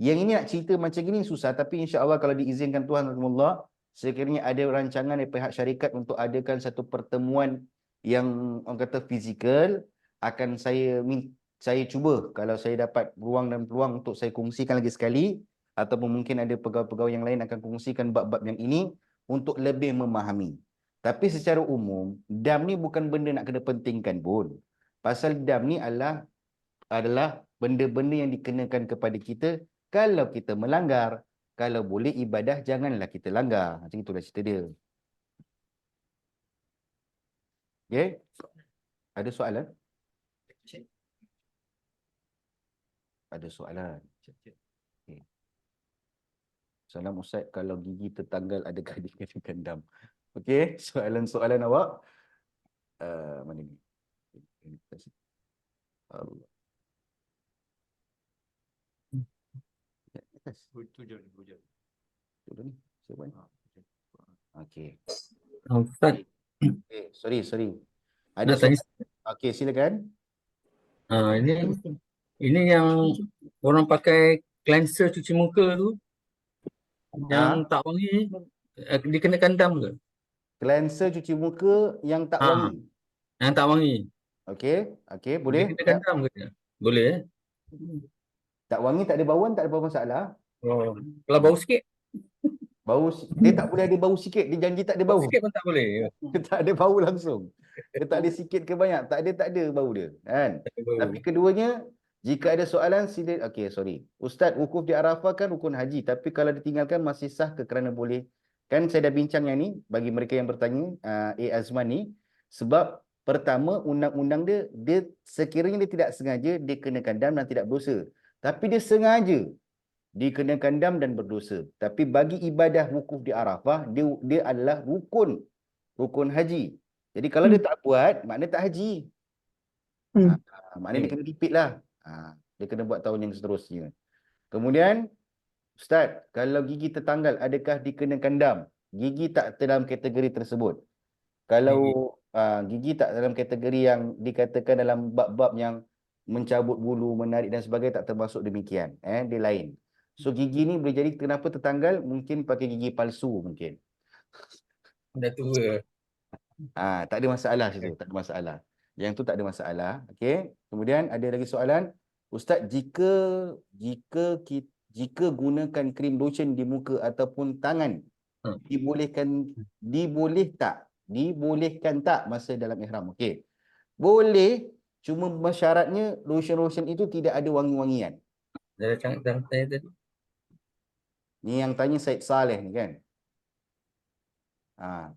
Yang ini nak cerita macam ini susah, tapi insya-Allah kalau diizinkan Tuhan tarakumullah, sekiranya ada rancangan dari pihak syarikat untuk adakan satu pertemuan yang orang kata fizikal, akan saya cuba kalau saya dapat ruang dan peluang untuk saya kongsikan lagi sekali, ataupun mungkin ada pegawai-pegawai yang lain akan kongsikan bab-bab yang ini untuk lebih memahami. Tapi secara umum, dam ni bukan benda nak kena pentingkan pun. Pasal dam ni adalah benda-benda yang dikenakan kepada kita kalau kita melanggar. Kalau boleh ibadah, janganlah kita langgar. Macam itulah cerita dia. Okay? Ada soalan? Ada soalan? Okay. Salam Ustaz, kalau gigi tertanggal adakah dikenakan dam? Okey, soalan-soalan awak. Mana ni? Allah. Atas. Tu ni. Siapa ni? Okey. Ustaz, Sorry. Ada nak tanya. soalan? Okey, silakan. Ini yang orang pakai cleanser cuci muka tu, yang tak wangi, dikenakan dam ke? Cleanser cuci muka yang tak wangi. Yang tak wangi. Okey, boleh. Dikenakan dam ke? Boleh Tak wangi, tak ada bauan, tak ada apa masalah. Oh. Kalau bau sikit? Dia tak boleh ada bau sikit, dia janji tak ada bau. Sikit pun tak boleh. Dia tak ada bau langsung. Dia tak ada sikit ke banyak, tak ada bau dia, kan? Tapi keduanya, jika ada soalan sila. Okey, sorry. Ustaz, wukuf di Arafah kan rukun haji, tapi kalau ditinggalkan masih sah ke kerana boleh? Kan saya dah bincang yang ni bagi mereka yang bertanya, Azman ni, sebab pertama undang-undang dia sekiranya dia tidak sengaja dia kenakan dam dan tidak berdosa. Tapi dia sengaja dikenakan dam dan berdosa. Tapi bagi ibadah wukuf di Arafah, dia adalah rukun haji. Jadi kalau dia tak buat, maknanya tak haji. Maknanya dia kena repeat lah. Dia kena buat tahun yang seterusnya. Kemudian, Ustaz, kalau gigi tertanggal, adakah dikenakan dam? Gigi tak dalam kategori tersebut. Kalau gigi tak dalam kategori yang dikatakan dalam bab-bab yang mencabut bulu, menarik dan sebagainya, tak termasuk demikian. Dia lain. So gigi ni boleh jadi kenapa tertanggal, mungkin pakai gigi palsu mungkin. Dah tua. Tak ada masalah situ, tak ada masalah. Yang tu tak ada masalah. Okey. Kemudian ada lagi soalan, Ustaz, jika gunakan krim lotion di muka ataupun tangan, dibolehkan tak masa dalam ihram? Okey. Boleh, cuma syaratnya lotion itu tidak ada wangi-wangian. Dah tanya tadi. Ni yang tanya Said Saleh ni kan.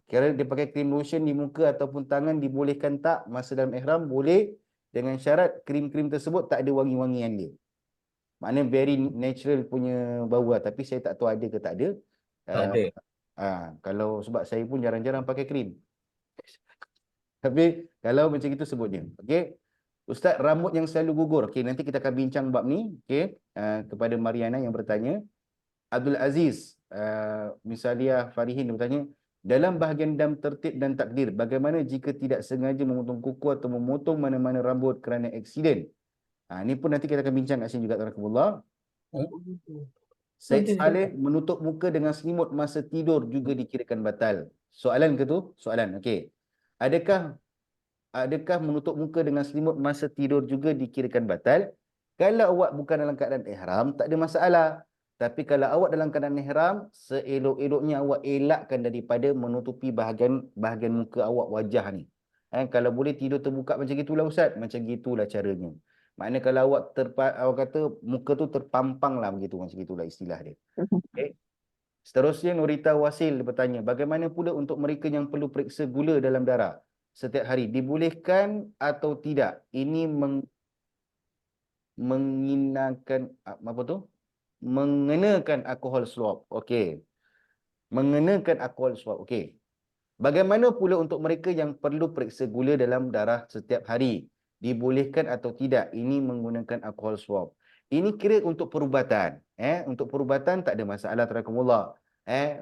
Kira dia pakai krim lotion di muka ataupun tangan dibolehkan tak masa dalam ihram? Boleh, dengan syarat krim-krim tersebut tak ada wangi-wangian dia. Maknanya very natural punya bau lah. Tapi saya tak tahu ada ke tak ada. Tak ada. Kalau sebab saya pun jarang-jarang pakai krim. Tapi kalau macam itu sebutnya. Okey. Ustaz, rambut yang selalu gugur. Okey, nanti kita akan bincang bab ni. Okey. Kepada Mariana yang bertanya. Abdul Aziz, Misalia Farihin bertanya, dalam bahagian dam tertib dan takdir, bagaimana jika tidak sengaja memotong kuku atau memotong mana-mana rambut kerana aksiden? Ini pun nanti kita akan bincang kat sini juga, tabarakallah. Said Saleh, menutup muka dengan selimut masa tidur juga dikirakan batal. Soalan ke tu? Soalan. Okey. Adakah menutup muka dengan selimut masa tidur juga dikirakan batal? Kalau awak bukan dalam keadaan ihram, tak ada masalah. Tapi kalau awak dalam keadaan ihram, seelok-eloknya awak elakkan daripada menutupi bahagian muka awak, wajah ni. Kalau boleh tidur terbuka macam gitulah Ustaz. Macam gitulah caranya. Maknanya kalau awak kata muka tu terpampang lah begitu, macam gitulah istilah dia. Okay. Seterusnya Nurita Wasil bertanya, bagaimana pula untuk mereka yang perlu periksa gula dalam darah setiap hari? Dibolehkan atau tidak? Ini mengenakan alkohol swab. Okey. Mengenakan alkohol swab. Okey. Bagaimana pula untuk mereka yang perlu periksa gula dalam darah setiap hari? Dibolehkan atau tidak? Ini menggunakan alkohol swab. Ini kira untuk perubatan. Untuk perubatan tak ada masalah, tarakumullah.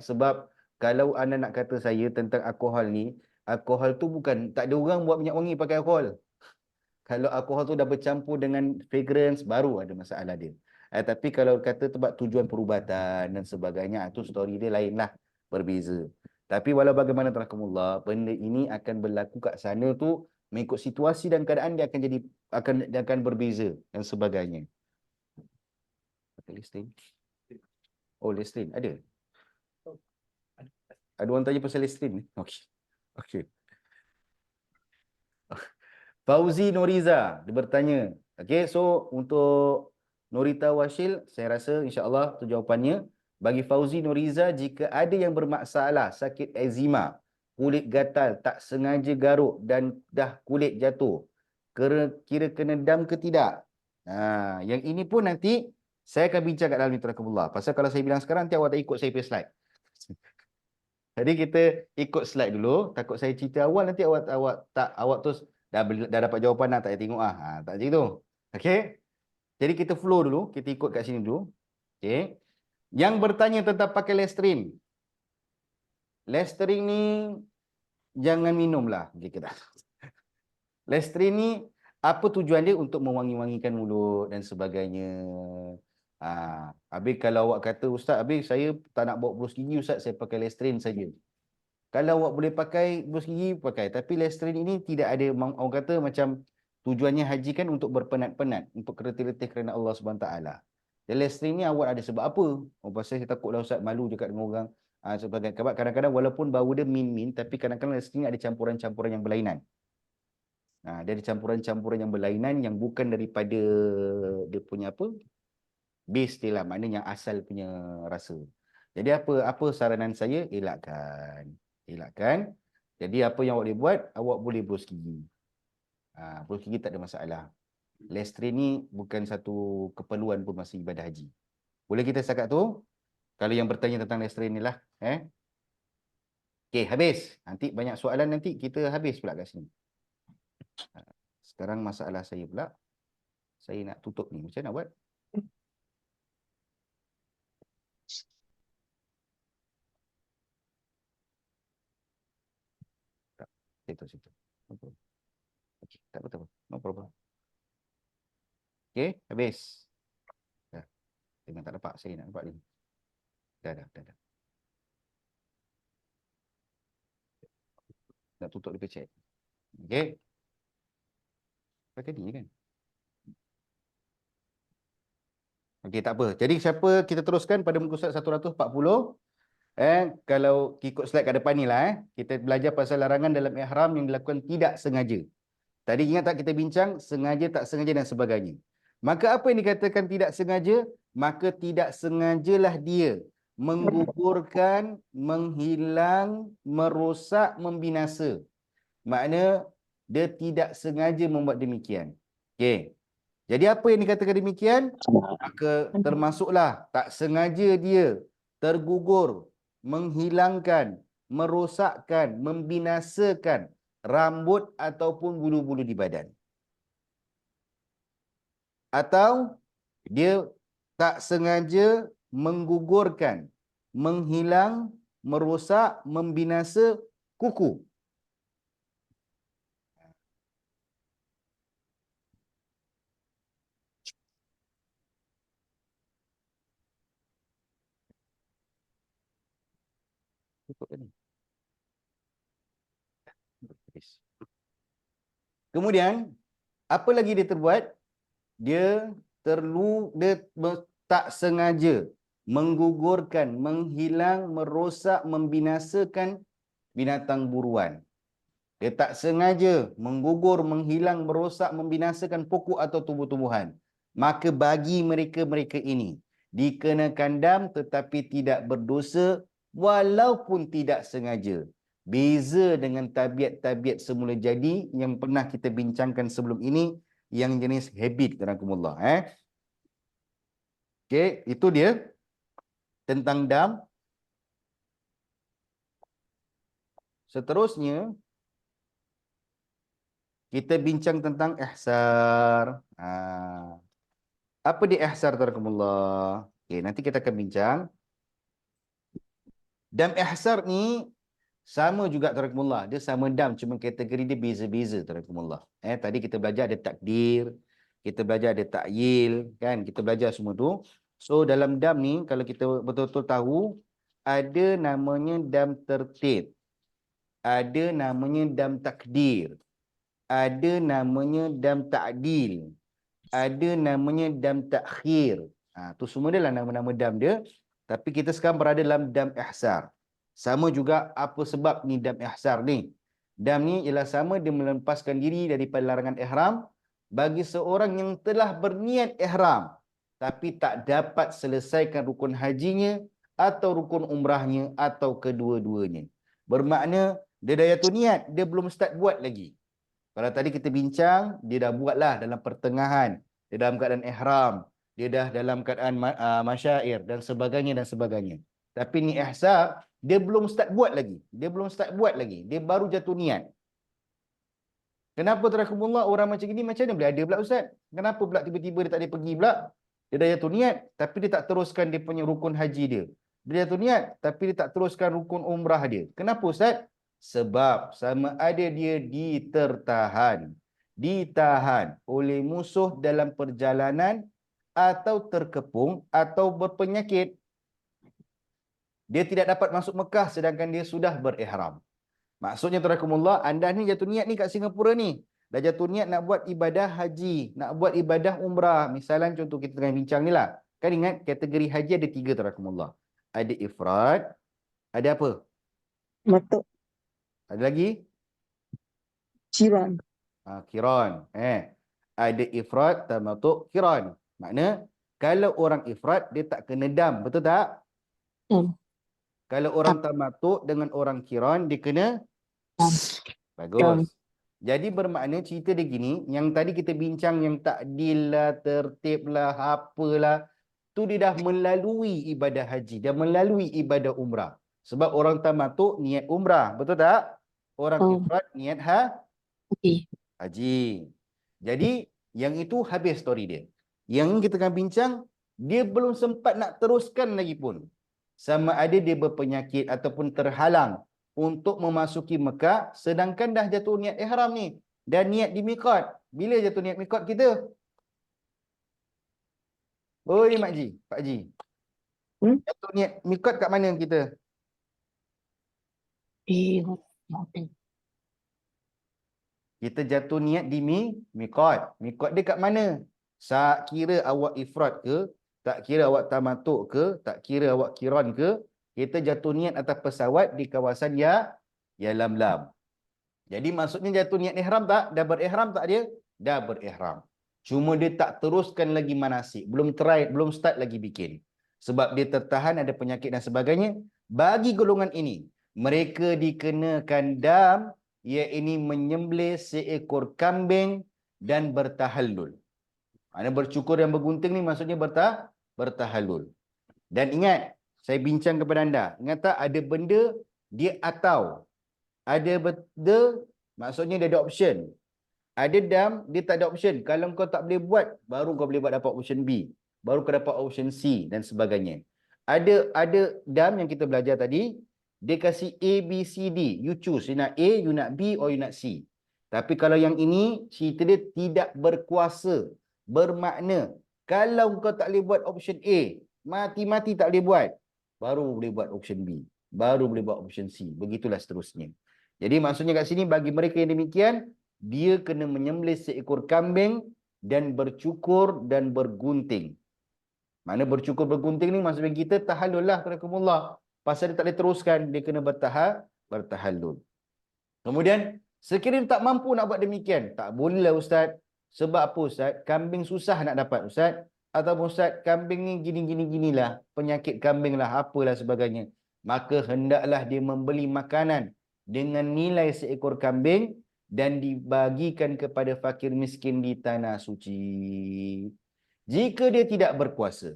Sebab kalau anda nak kata saya tentang alkohol ni, alkohol tu bukan, tak ada orang buat minyak wangi pakai alkohol. Kalau alkohol tu dah bercampur dengan fragrance, baru ada masalah dia. Tapi kalau kata sebab tujuan perubatan dan sebagainya, itu story dia lain lah, berbeza. Tapi walau bagaimana tarakumullah, benda ini akan berlaku kat sana tu mengikut situasi dan keadaan, dia akan berbeza dan sebagainya. Listening. Oh, listening ada. Ada orang tanya pasal Lestrin ni. Okey. Okey. Fauzi Noriza dia bertanya. Okey, so untuk Norita Washil, saya rasa insya-Allah tu jawapannya. Bagi Fauzi Noriza, jika ada yang bermasalah sakit eczema, kulit gatal, tak sengaja garuk dan dah kulit jatuh, kira kena dam ke tidak? Yang ini pun nanti saya akan bincang kat dalam ni terakumullah. Pasal kalau saya bilang sekarang, nanti awak tak ikut saya punya slide. Jadi kita ikut slide dulu. Takut saya cerita awal, nanti awak terus dah dapat jawapan tak payah tengok tak macam itu. Okey. Jadi kita flow dulu, kita ikut kat sini dulu. Okey. Yang bertanya tentang pakai Listerine. Listerine ni jangan minumlah jika dah. Listerine ni apa tujuan dia? Untuk mewangi-wangikan mulut dan sebagainya. Habis kalau awak kata, Ustaz, habis saya tak nak bawa berus gigi, Ustaz, saya pakai Listerine saja. Kalau awak boleh pakai berus gigi, pakai. Tapi Listerine ini tidak ada, orang kata macam tujuannya haji kan untuk berpenat-penat, untuk kereta-letih kerana Allah SWT. Dan Listerine ni awak ada sebab apa? Pasal saya takutlah Ustaz, malu juga dengan orang. Sebab kadang-kadang walaupun bau dia min-min, tapi kadang-kadang Listerine ada campuran-campuran yang berlainan. Dia ada campuran-campuran yang berlainan yang bukan daripada dia punya apa? Base dia lah, maknanya yang asal punya rasa. Jadi apa saranan saya? Elakkan. Jadi apa yang awak boleh buat? Awak boleh berus gigi. Berus gigi tak ada masalah. Listerine ni bukan satu keperluan pun masa ibadah haji. Boleh kita setakat tu? Kalau yang bertanya tentang Listerine ni lah. Okey, habis. Nanti banyak soalan, nanti kita habis pula kat sini. Sekarang masalah saya pula. Saya nak tutup ni. Macam mana nak buat? Situ. Okay, tak apa. No problem. Okey, habis. Dah. Memang tak dapat, saya nak nampak ni. Dah. Nak tutup dia chat. Okey. Pakai ni kan? Okey, tak apa. Jadi siapa kita teruskan pada muka surat 140. Kalau ikut slide kat depan ni lah. Kita belajar pasal larangan dalam ihram yang dilakukan tidak sengaja. Tadi ingat tak kita bincang sengaja, tak sengaja dan sebagainya. Maka apa yang dikatakan tidak sengaja? Maka tidak sengajalah dia menggugurkan, menghilang, merosak, membinasa. Makna dia tidak sengaja membuat demikian. Okey. Jadi apa yang dikatakan demikian? Maka termasuklah tak sengaja dia tergugur, menghilangkan, merosakkan, membinasakan rambut ataupun bulu-bulu di badan. Atau dia tak sengaja menggugurkan, menghilang, merosak, membinasa kuku. Kemudian, apa lagi dia terbuat? Dia tak sengaja menggugurkan, menghilang, merosak, membinasakan binatang buruan. Dia tak sengaja menggugur, menghilang, merosak, membinasakan pokok atau tumbuh-tumbuhan. Maka bagi mereka-mereka ini dikenakan dam tetapi tidak berdosa walaupun tidak sengaja. Beza dengan tabiat-tabiat semula jadi yang pernah kita bincangkan sebelum ini, yang jenis habit, kerakumullah. Okey, itu dia tentang dam. Seterusnya kita bincang tentang ihsar. Apa dia ihsar, kerakumullah? Okey, nanti kita akan bincang. Dam ihsar ni sama juga, tarakumullah. Dia sama dam, cuma kategori dia beza-beza, tarakumullah. Tadi kita belajar ada takdir, kita belajar ada ta'yil, kan? Kita belajar semua tu. So dalam dam ni, kalau kita betul-betul tahu, ada namanya dam tertib, ada namanya dam takdir, ada namanya dam ta'dil, ada namanya dam takhir. Tu semua dia lah nama-nama dam dia. Tapi kita sekarang berada dalam dam ihsar. Sama juga apa sebab ni dam ihsar ni. Dam ni ialah sama dia melepaskan diri daripada larangan ihram bagi seorang yang telah berniat ihram tapi tak dapat selesaikan rukun hajinya atau rukun umrahnya atau kedua-duanya. Bermakna dia dah jatuh niat, dia belum start buat lagi. Kalau tadi kita bincang, dia dah buatlah dalam pertengahan, dia dalam keadaan ihram, dia dah dalam keadaan masyair dan sebagainya dan sebagainya. Tapi ni ihsab, dia belum start buat lagi. Dia belum start buat lagi. Dia baru jatuh niat. Kenapa terakumullah orang macam ni macam mana boleh ada pula Ustaz? Kenapa pula tiba-tiba dia tak boleh pergi pula? Dia dah jatuh niat, tapi dia tak teruskan dia punya rukun haji dia. Dia jatuh niat, tapi dia tak teruskan rukun umrah dia. Kenapa Ustaz? Sebab sama ada dia ditahan oleh musuh dalam perjalanan atau terkepung atau berpenyakit. Dia tidak dapat masuk Mekah sedangkan dia sudah berihram. Maksudnya terakumullah, anda ni jatuh niat ni kat Singapura ni. Dah jatuh niat nak buat ibadah haji, nak buat ibadah umrah. Misalnya contoh kita tengah bincang ni lah. Kan ingat kategori haji ada 3 terakumullah. Ada ifrad, ada apa? Matuk Ada lagi? Ciran. Kiran. Ada ifrad, tamatuk, kiran. Makna kalau orang ifrad dia tak kena dam, betul tak? Kalau orang tamatuk dengan orang kiran dia kena bagus. Jadi bermakna cerita dia gini, yang tadi kita bincang yang takdil lah, tertib lah, apalah, tu dia dah melalui ibadah haji, dah melalui ibadah umrah. Sebab orang tamatuk niat umrah, betul tak? Orang ifrad niat haji. Jadi yang itu habis story dia. Yang kita akan bincang, dia belum sempat nak teruskan lagi pun. Sama ada dia berpenyakit ataupun terhalang untuk memasuki Mekah sedangkan dah jatuh niat ihram ni dan niat di miqat. Bila jatuh niat miqat kita? Oi Mak Ji, Pak Ji. Jatuh niat miqat kat mana kita? Kita jatuh niat di miqat. Miqat dia kat mana? Kira awak ifrad ke, tak kira awak tamatuk ke, tak kira awak kiran ke, kita jatuh niat atas pesawat di kawasan ya Lamlam. Jadi maksudnya jatuh niat ihram tak? Dah berihram tak dia? Dah berihram. Cuma dia tak teruskan lagi manasik, belum start lagi bikin. Sebab dia tertahan ada penyakit dan sebagainya. Bagi golongan ini, mereka dikenakan dam, iaitu menyembelih seekor kambing dan bertahallul. Mana bercukur dan bergunting ni maksudnya bertahallul. Dan ingat, saya bincang kepada anda. Ingat tak ada benda dia atau. Ada benda, maksudnya dia ada option. Ada dam, dia tak ada option. Kalau kau tak boleh buat, baru kau boleh buat dapat option B. Baru kau dapat option C dan sebagainya. Ada dam yang kita belajar tadi, dia kasih A, B, C, D. You choose. You nak A, you nak B, or you nak C. Tapi kalau yang ini, cerita dia tidak berkuasa. Bermakna, kalau kau tak boleh buat option A, mati-mati tak boleh buat, baru boleh buat option B. Baru boleh buat option C. Begitulah seterusnya. Jadi maksudnya kat sini, bagi mereka yang demikian, dia kena menyembelih seekor kambing dan bercukur dan bergunting. Mana bercukur bergunting ni maksudnya kita tahallul lah, tarakumullah. Pasal dia tak boleh teruskan, dia kena bertahallul. Kemudian, sekiranya tak mampu nak buat demikian, tak boleh lah Ustaz. Sebab apa Ustaz? Kambing susah nak dapat Ustaz. Ataupun Ustaz, kambing ni gini-ginilah. Penyakit kambing lah, apalah sebagainya. Maka hendaklah dia membeli makanan dengan nilai seekor kambing dan dibagikan kepada fakir miskin di tanah suci. Jika dia tidak berpuasa,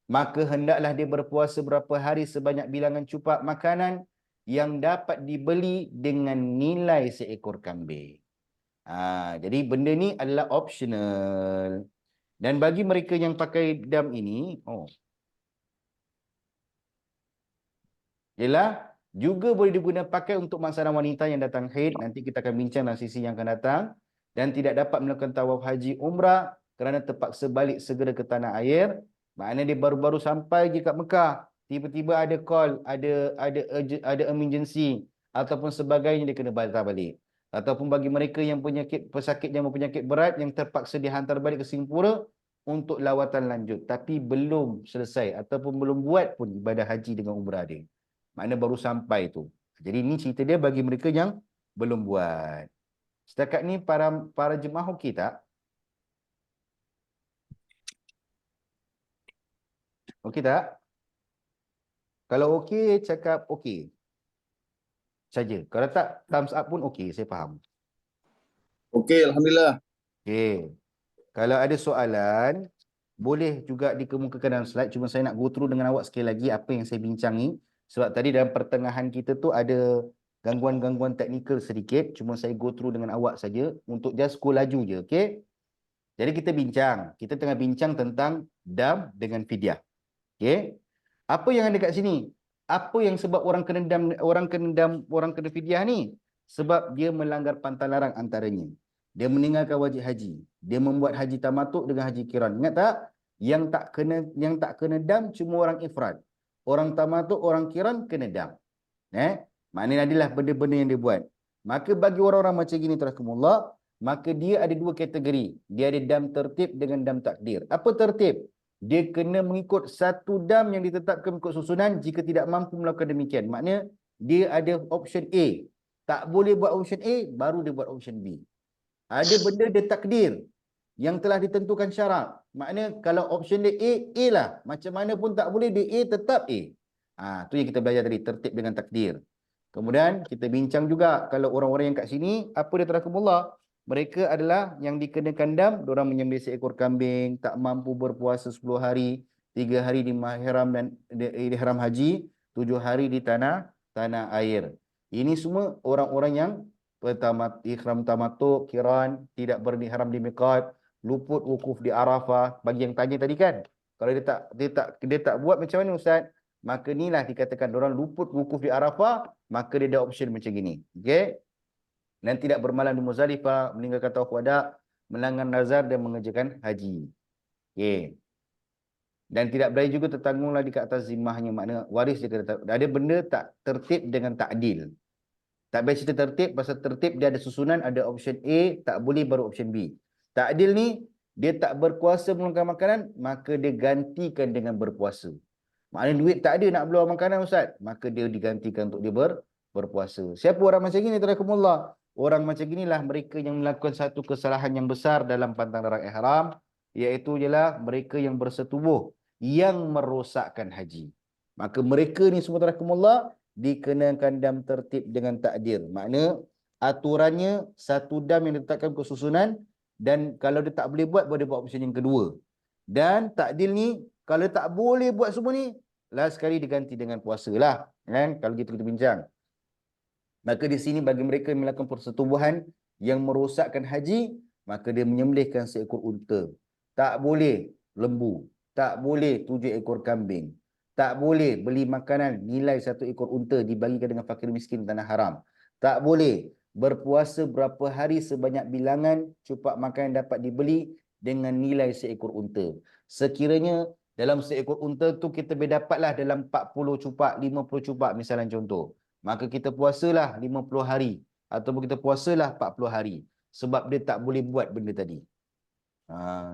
maka hendaklah dia berpuasa berapa hari sebanyak bilangan cupak makanan yang dapat dibeli dengan nilai seekor kambing. Jadi benda ni adalah optional. Dan bagi mereka yang pakai dam ini, ialah juga boleh digunakan pakai untuk masalah wanita yang datang haid. Nanti kita akan bincang dalam sisi yang akan datang. Dan tidak dapat melakukan tawaf haji umrah kerana terpaksa balik segera ke tanah air. Maknanya dia baru-baru sampai je kat Mekah. Tiba-tiba ada call, ada emergency ataupun sebagainya, dia kena balik. Ataupun bagi mereka yang pesakit yang berpenyakit berat yang terpaksa dihantar balik ke Singapura untuk lawatan lanjut tapi belum selesai ataupun belum buat pun ibadah haji dengan umrah dia. Makna baru sampai tu. Jadi ini cerita dia bagi mereka yang belum buat. Setakat ni para jemaah okey tak? Okey tak? Kalau okey, cakap okey saja. Kalau tak, thumbs up pun okey, saya faham. Okey, Alhamdulillah. Okey. Kalau ada soalan, boleh juga dikemukakan dalam slide. Cuma saya nak go through dengan awak sekali lagi apa yang saya bincang ni. Sebab tadi dalam pertengahan kita tu ada gangguan-gangguan teknikal sedikit. Cuma saya go through dengan awak saja untuk just go laju je. Okey? Jadi kita bincang. Kita tengah bincang tentang dam dengan fidyah. Okey? Apa yang ada kat sini? Apa yang sebab orang kena dam, orang kena fidyah ni? Sebab dia melanggar pantang larang antaranya. Dia meninggalkan wajib haji. Dia membuat haji tamatuk dengan haji kiran. Ingat tak? Yang tak kena dam cuma orang ifrad. Orang tamatuk, orang kiran kena dam. Maknanya adalah benda-benda yang dia buat. Maka bagi orang-orang macam gini terakumullah, maka dia ada dua kategori. Dia ada dam tertib dengan dam takdir. Apa tertib? Dia kena mengikut satu dam yang ditetapkan mengikut susunan. Jika tidak mampu melakukan demikian, maknanya dia ada option A. Tak boleh buat option A, baru dia buat option B. Ada benda dia takdir yang telah ditentukan syarat. Maknanya kalau option dia A lah. Macam mana pun tak boleh, dia A tetap A. Tu yang kita belajar tadi, tertib dengan takdir. Kemudian kita bincang juga kalau orang-orang yang kat sini, apa dia terakumullah? Mereka adalah yang dikenakan dam, diorang menyembelih seekor kambing, tak mampu berpuasa 10 hari, 3 hari di ihram dan ihram haji, 7 hari di tanah air. Ini semua orang-orang yang pertama ihram tamatuk, kiran, tidak berihram di miqat, luput wukuf di Arafah. Bagi yang tanya tadi kan, kalau dia tak buat macam mana Ustaz? Maka inilah dikatakan orang luput wukuf di Arafah, maka dia ada option macam gini. Okey? Dan tidak bermalam di Muzdalifah, meninggalkan tawaf wada, melanggar nazar dan mengerjakan haji. Okey. Dan tidak berani juga tertanggunglah di atas zimmahnya, makna waris dia kena. Ada benda tak tertib dengan takdil. Tak boleh cerita tertib, pasal tertib dia ada susunan, ada option A, tak boleh baru option B. Takdil ni, dia tak berkuasa mengeluarkan makanan, maka dia gantikan dengan berpuasa. Maknanya duit tak ada nak beli makanan Ustaz, maka dia digantikan untuk dia berpuasa. Siapa orang macam gini? Tarakumullah. Orang macam ginilah mereka yang melakukan satu kesalahan yang besar dalam pantang larang ihram, iaitu ialah mereka yang bersetubuh, yang merosakkan haji. Maka mereka ni semua tarakumullah dikenakan dam tertib dengan takdir. Makna aturannya satu dam yang ditetapkan kesusunan, dan kalau dia tak boleh buat, boleh buat option yang kedua. Dan takdil ni, kalau tak boleh buat semua ni, last sekali diganti dengan puasa lah. Kan? Kalau gitu kita bincang. Maka di sini bagi mereka yang melakukan persetubuhan yang merosakkan haji, maka dia menyembelihkan seekor unta. Tak boleh lembu. Tak boleh 7 ekor kambing. Tak boleh beli makanan nilai 1 ekor unta dibagikan dengan fakir miskin tanah haram. Tak boleh berpuasa berapa hari sebanyak bilangan cupak makanan dapat dibeli dengan nilai seekor unta. Sekiranya dalam seekor unta tu kita berdapatlah dalam 40 cupak, 50 cupak misalnya contoh. Maka kita puasalah 50 hari. Ataupun kita puasalah 40 hari. Sebab dia tak boleh buat benda tadi.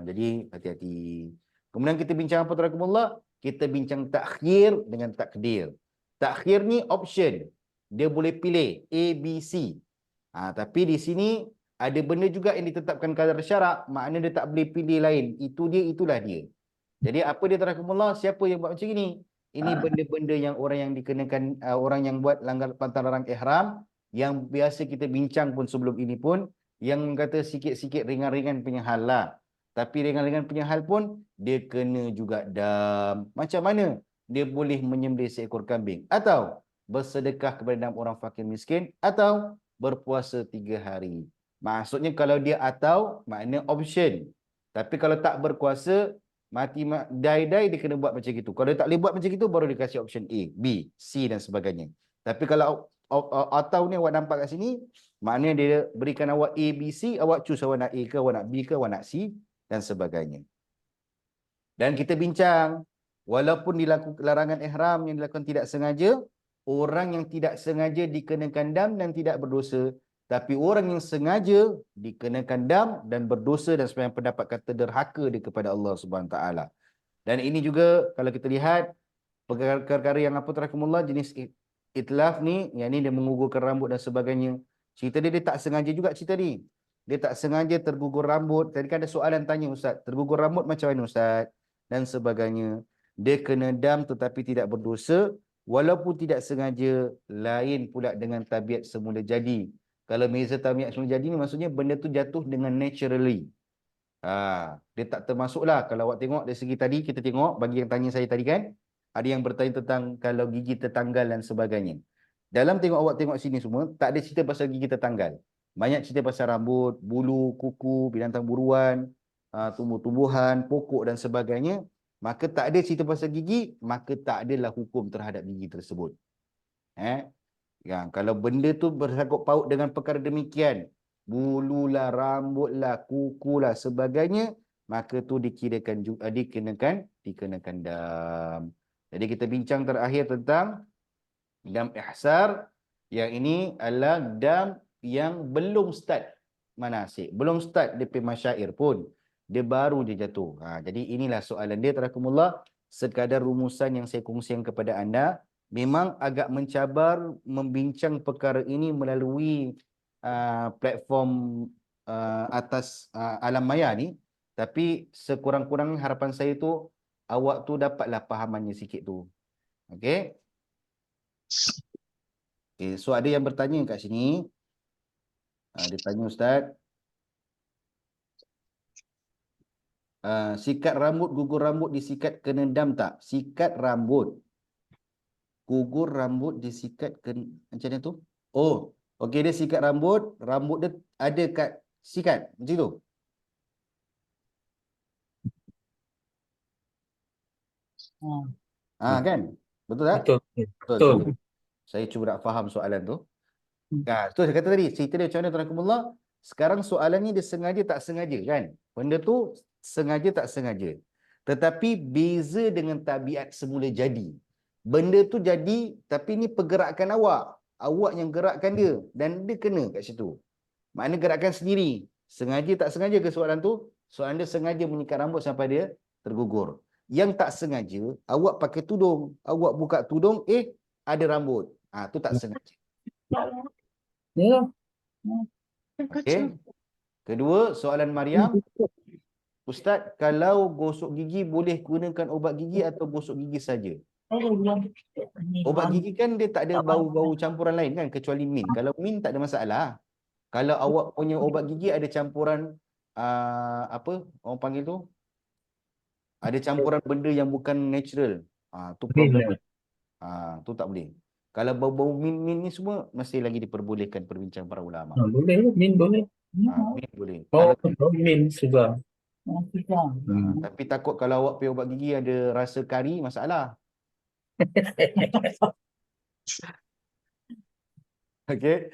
Jadi hati-hati. Kemudian kita bincang apa terakumullah? Kita bincang takhir dengan takdir. Takhir ni option. Dia boleh pilih A, B, C. Tapi di sini ada benda juga yang ditetapkan kadar syarak. Maknanya dia tak boleh pilih lain. Itu dia, itulah dia. Jadi apa dia terakumullah? Siapa yang buat macam ini? Ini benda-benda yang orang yang dikenakan, orang yang buat langgar pantang larang ihram, yang biasa kita bincang pun sebelum ini pun, yang kata sikit-sikit ringan-ringan punya hal lah. Tapi ringan-ringan punya hal pun, dia kena juga dam. Macam mana? Dia boleh menyembelih seekor kambing. Atau bersedekah kepada 6 orang fakir miskin. Atau berpuasa 3 hari. Maksudnya kalau dia atau, maknanya option. Tapi kalau tak berkuasa, mati die dia kena buat macam itu. Kalau dia tak boleh buat macam itu, baru dikasih option A, B, C dan sebagainya. Tapi kalau atau ni awak nampak kat sini, maknanya dia berikan awak A, B, C, awak choose awak nak A ke, awak nak B ke, awak nak C dan sebagainya. Dan kita bincang, walaupun dilakukan larangan ihram yang dilakukan tidak sengaja, orang yang tidak sengaja dikenakan dam dan tidak berdosa. Tapi orang yang sengaja dikenakan dam dan berdosa, dan sebagian pendapat kata derhaka dia kepada Allah Subhanahu Taala. Dan ini juga kalau kita lihat perkara-perkara yang apa terakumullah jenis Itlaf ni, yang ni dia mengugurkan rambut dan sebagainya. Cerita dia tak sengaja juga cerita ni. Dia tak sengaja tergugur rambut. Tadi kan ada soalan tanya Ustaz, tergugur rambut macam mana Ustaz? Dan sebagainya. Dia kena dam tetapi tidak berdosa. Walaupun tidak sengaja, lain pula dengan tabiat semula jadi. Kalau meza tabiat semula jadi ni maksudnya benda tu jatuh dengan naturally. Dia tak termasuklah. Kalau awak tengok dari segi tadi, kita tengok bagi yang tanya saya tadi kan, ada yang bertanya tentang kalau gigi tertanggal dan sebagainya. Dalam awak tengok sini semua, tak ada cerita pasal gigi tertanggal. Banyak cerita pasal rambut, bulu, kuku, binatang buruan, tumbuh-tumbuhan, pokok dan sebagainya. Maka tak ada cerita pasal gigi, maka tak adalah hukum terhadap gigi tersebut. Kalau benda tu bersangkut paut dengan perkara demikian, bululah, rambutlah, kukulah, sebagainya, maka tu dikenakan dam. Jadi kita bincang terakhir tentang dam ihsar. Yang ini adalah dam yang belum start manasik, belum start DP masyair pun, dia baru dia jatuh. Jadi inilah soalan dia, tarakumullah. Sekadar rumusan yang saya kongsikan kepada anda. Memang agak mencabar membincang perkara ini melalui platform atas alam maya ni, tapi sekurang-kurangnya harapan saya tu awak tu dapatlah pahamannya sikit tu. Okey. So ada yang bertanya kat sini. Dia tanya Ustaz, sikat rambut, gugur rambut disikat kena dam tak? Sikat rambut, gugur rambut disikat kena macam mana tu? Oh, okey, dia sikat rambut, rambut dia ada kat sikat macam tu. Kan? Betul tak? Betul. Betul. Saya cuba nak faham soalan tu. Tu saya kata tadi, cerita dia macam mana tuan-tuan. Sekarang soalan ni dia sengaja tak sengaja kan? Benda tu sengaja tak sengaja. Tetapi beza dengan tabiat semula jadi. Benda tu jadi, tapi ni pergerakan awak. Awak yang gerakkan dia. Dan dia kena kat situ. Maknanya gerakkan sendiri. Sengaja tak sengaja ke soalan tu? Soalan dia sengaja menyikat rambut sampai dia tergugur. Yang tak sengaja, awak pakai tudung. Awak buka tudung, ada rambut. Tu tak sengaja. Ya. Okey. Kedua, soalan Mariam. Ustaz, kalau gosok gigi boleh gunakan ubat gigi atau gosok gigi saja? Ubat gigi kan dia tak ada bau-bau campuran lain kan, kecuali mint. Kalau mint tak ada masalah. Kalau awak punya ubat gigi ada campuran apa orang panggil tu? Ada campuran benda yang bukan natural. Tu problem. Tu tak boleh. Kalau bau-bau mint ni semua masih lagi diperbolehkan perbincangan para ulama. Boleh, min boleh. Mint boleh. Min sudah. Tapi takut kalau awak punya ubat gigi ada rasa kari, masalah. Okey.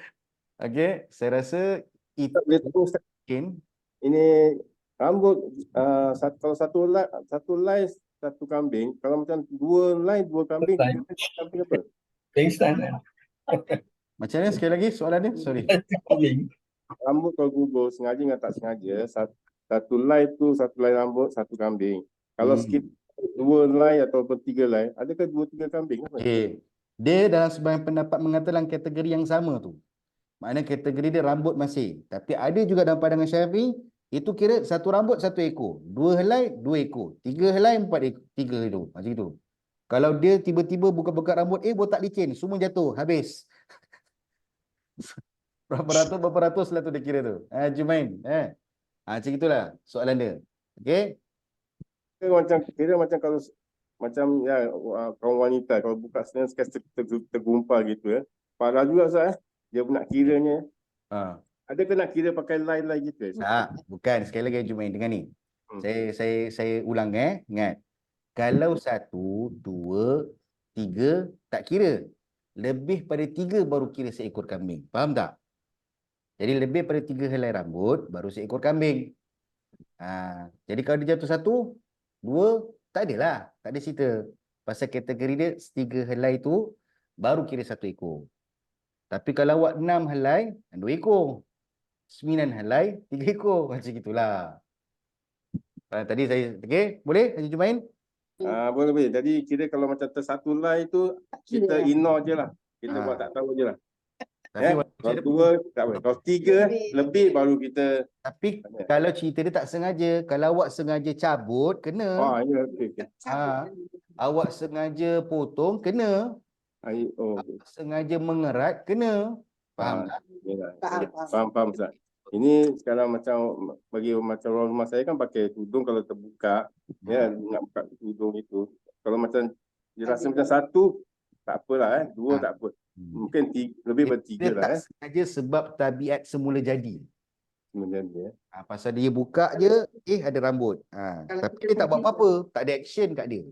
Okey, saya rasa itu Boleh tahu Ustaz, mungkin. ini rambut kalau satu line satu kambing, kalau macam dua line dua kambing, tiga kambing apa? Pengsan. Macam mana sekali lagi soalan dia? Sorry. Rambut kalau gugur sengaja dengan tak sengaja, satu line tu satu line rambut satu kambing. Kalau skip dua line atau bertiga line, adakah dua tiga kambing? Okey. Dia dalam sebahagian pendapat mengatakan kategori yang sama tu. Maknanya kategori dia rambut masih. Tapi ada juga dalam pandangan Syafi'i, itu kira satu rambut satu ekor. Dua helai dua ekor. Tiga helai empat ekor. Tiga itu. Macam itu. Kalau dia tiba-tiba buka-buka rambut, botak licin. Semua jatuh. Habis. Berapa ratus lah tu dia kira tu. Jumain. Macam itulah soalan dia. Okey. Kira macam kalau macam ya kaum wanita kalau buka senin sekali tergumpal gitu ya. Parah juga Ustaz dia nak kiranya. Adakah nak kira pakai line gitu bukan. Sekali lagi Jumain dengan ni. Saya ulang ingat. Kalau 1, 2, 3 tak kira. Lebih pada 3 baru kira seekor kambing. Faham tak? Jadi lebih pada 3 helai rambut baru seekor kambing. Jadi kalau dia jatuh 1, 2, tak adalah. Tak ada cerita. Pasal kategori dia 3 helai tu baru kira 1 ekor. Tapi kalau awak 6 helai, 2 ekor. 9 helai, 3 ekor. Macam itulah. Tadi saya, okey? Boleh? Haji Jumain? Boleh. Jadi kira kalau macam satu line tu kita ignore je lah. Kita Ah. buat tak tahu je lah. Tapi walaupun Kalau cerita 2 tak boleh. Kalau 3 lebih baru kita Tapi kalau cerita dia tak sengaja, kalau awak sengaja cabut, kena. ya okey. Awak sengaja potong, kena. Okey. Sengaja mengerat, kena. Faham tak? Yalah. Faham. Faham Ustaz. Ini sekarang macam bagi macam orang rumah saya kan pakai tudung kalau terbuka, nak buka tudung itu. Kalau macam dia rasa macam 1 tak apalah 2 tak apa. Mungkin lebih ber 3 Dia lah tak sengaja sebab tabiat semula jadi. sebenarnya. Pasal dia buka je, ada rambut. Tapi dia tak buat apa-apa, tak ada action kat dia.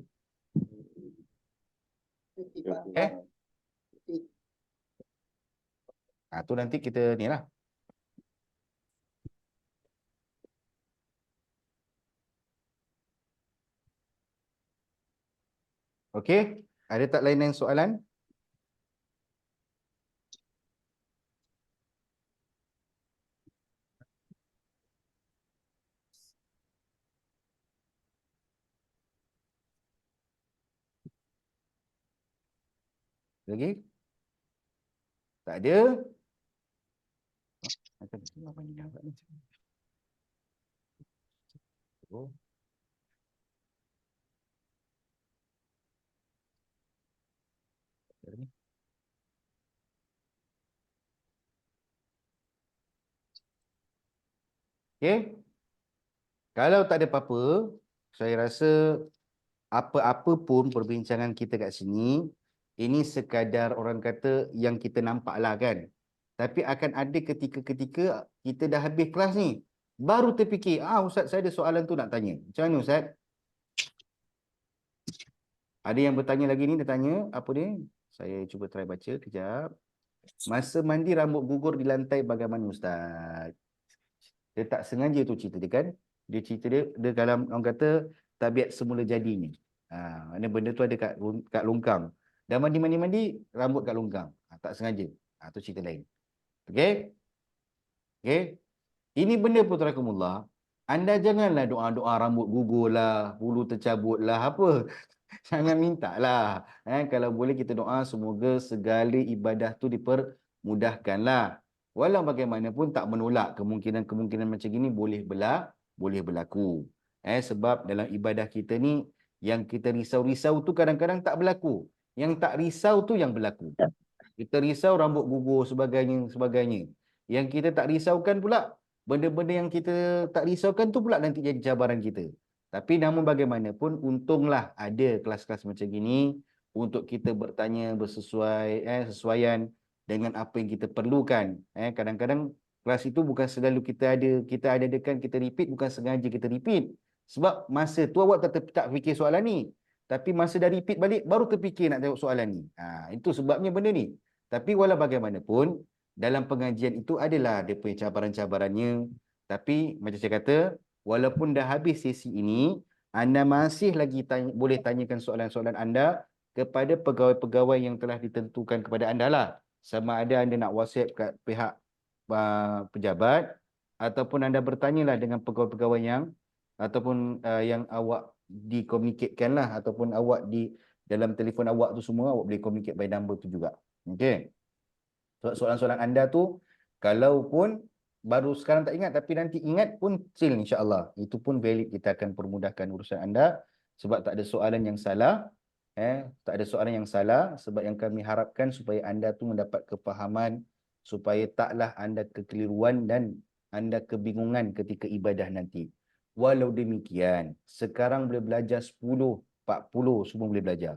Tu nanti kita ni lah. Okey, ada tak lain soalan? Lagi? Tak ada? Oh. Okey. Kalau tak ada apa-apa, saya rasa apa-apa pun perbincangan kita kat sini, ini sekadar orang kata yang kita nampak lah kan. Tapi akan ada ketika-ketika kita dah habis kelas ni, baru terfikir, Ustaz saya ada soalan tu nak tanya. Macam mana Ustaz? Ada yang bertanya lagi ni, dia tanya, apa dia? Saya cuba try baca kejap. Masa mandi rambut gugur di lantai bagaimana Ustaz? Dia tak sengaja tu cerita dia kan. Dia cerita dia dalam orang kata tabiat semula jadinya. Mana benda tu ada kat longkang. Dah mandi rambut kat longkang. Tak sengaja. Tu cerita lain. Okey? Okey? Ini benda putrakumullah. Anda janganlah doa-doa rambut gugur lah, bulu tercabut lah, apa. Jangan minta lah. Kalau boleh kita doa semoga segala ibadah tu dipermudahkanlah. Walau bagaimanapun tak menolak kemungkinan-kemungkinan macam gini boleh berlaku. Sebab dalam ibadah kita ni yang kita risau-risau tu kadang-kadang tak berlaku. Yang tak risau tu yang berlaku. Kita risau rambut gugur sebagainya. Yang kita tak risaukan pula, benda-benda yang kita tak risaukan tu pula nanti jadi cabaran kita. Tapi namun bagaimanapun untunglah ada kelas-kelas macam gini untuk kita bertanya sesuaian dengan apa yang kita perlukan. Kadang-kadang kelas itu bukan selalu kita adakan, kita repeat, bukan sengaja kita repeat. Sebab masa tu awak tak fikir soalan ni. Tapi masa dah repeat balik baru terfikir nak tengok soalan ni. Itu sebabnya benda ni. Tapi walau bagaimanapun dalam pengajian itu adalah dia punya cabaran-cabarannya. Tapi macam saya kata, walaupun dah habis sesi ini, anda masih lagi boleh tanyakan soalan-soalan anda kepada pegawai-pegawai yang telah ditentukan kepada anda lah. Sama ada anda nak WhatsApp kat pihak pejabat ataupun anda bertanyalah dengan pegawai-pegawai yang awak dikomunikatkan lah, ataupun awak di dalam telefon awak tu semua awak boleh communicate by number tu juga. Okey. Soalan-soalan anda tu kalau pun baru sekarang tak ingat tapi nanti ingat pun chill insya-Allah. Itu pun valid, kita akan permudahkan urusan anda sebab tak ada soalan yang salah. Tak ada soalan yang salah sebab yang kami harapkan supaya anda tu mendapat kefahaman, supaya taklah anda kekeliruan dan anda kebingungan ketika ibadah nanti. Walau demikian, sekarang boleh belajar 10, 40 semua boleh belajar.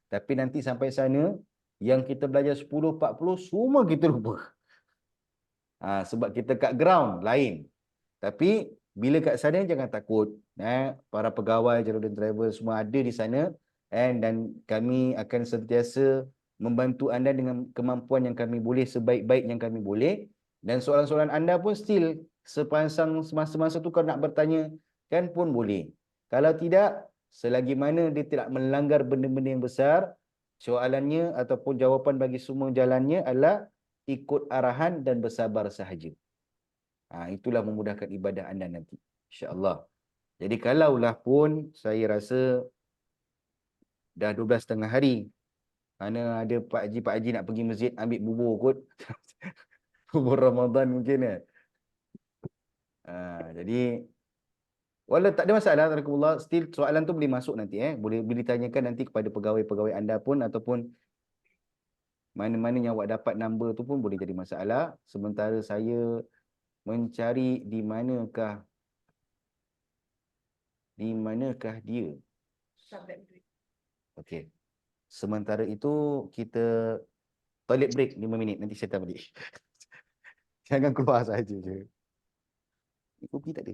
Tapi nanti sampai sana yang kita belajar 10, 40 semua kita lupa. Sebab kita kat ground lain. Tapi bila kat sana jangan takut. Para pegawai Jaludin Travel semua ada di sana. Dan kami akan sentiasa membantu anda dengan kemampuan yang kami boleh, sebaik-baik yang kami boleh. Dan soalan-soalan anda pun still sepanjang semasa-masa tu kalau nak bertanya kan pun boleh. Kalau tidak, selagi mana dia tidak melanggar benda-benda yang besar, soalannya ataupun jawapan bagi semua jalannya adalah ikut arahan dan bersabar sahaja. Itulah memudahkan ibadah anda nanti, insya-Allah. Jadi kalaulah pun saya rasa dah 12 setengah hari Mana ada Pak Haji nak pergi masjid ambil bubur kot. Bubur Ramadan mungkin kan. Jadi wala tak ada masalah tarakallah, still soalan tu boleh masuk nanti boleh ditanyakan nanti kepada pegawai-pegawai anda pun ataupun mana-mana yang awak dapat number tu pun boleh jadi masalah. Sementara saya mencari di manakah dia. Okey. Sementara itu kita toilet break 5 minit, nanti saya balik. Jangan keluar saja je. Kopi tak ada.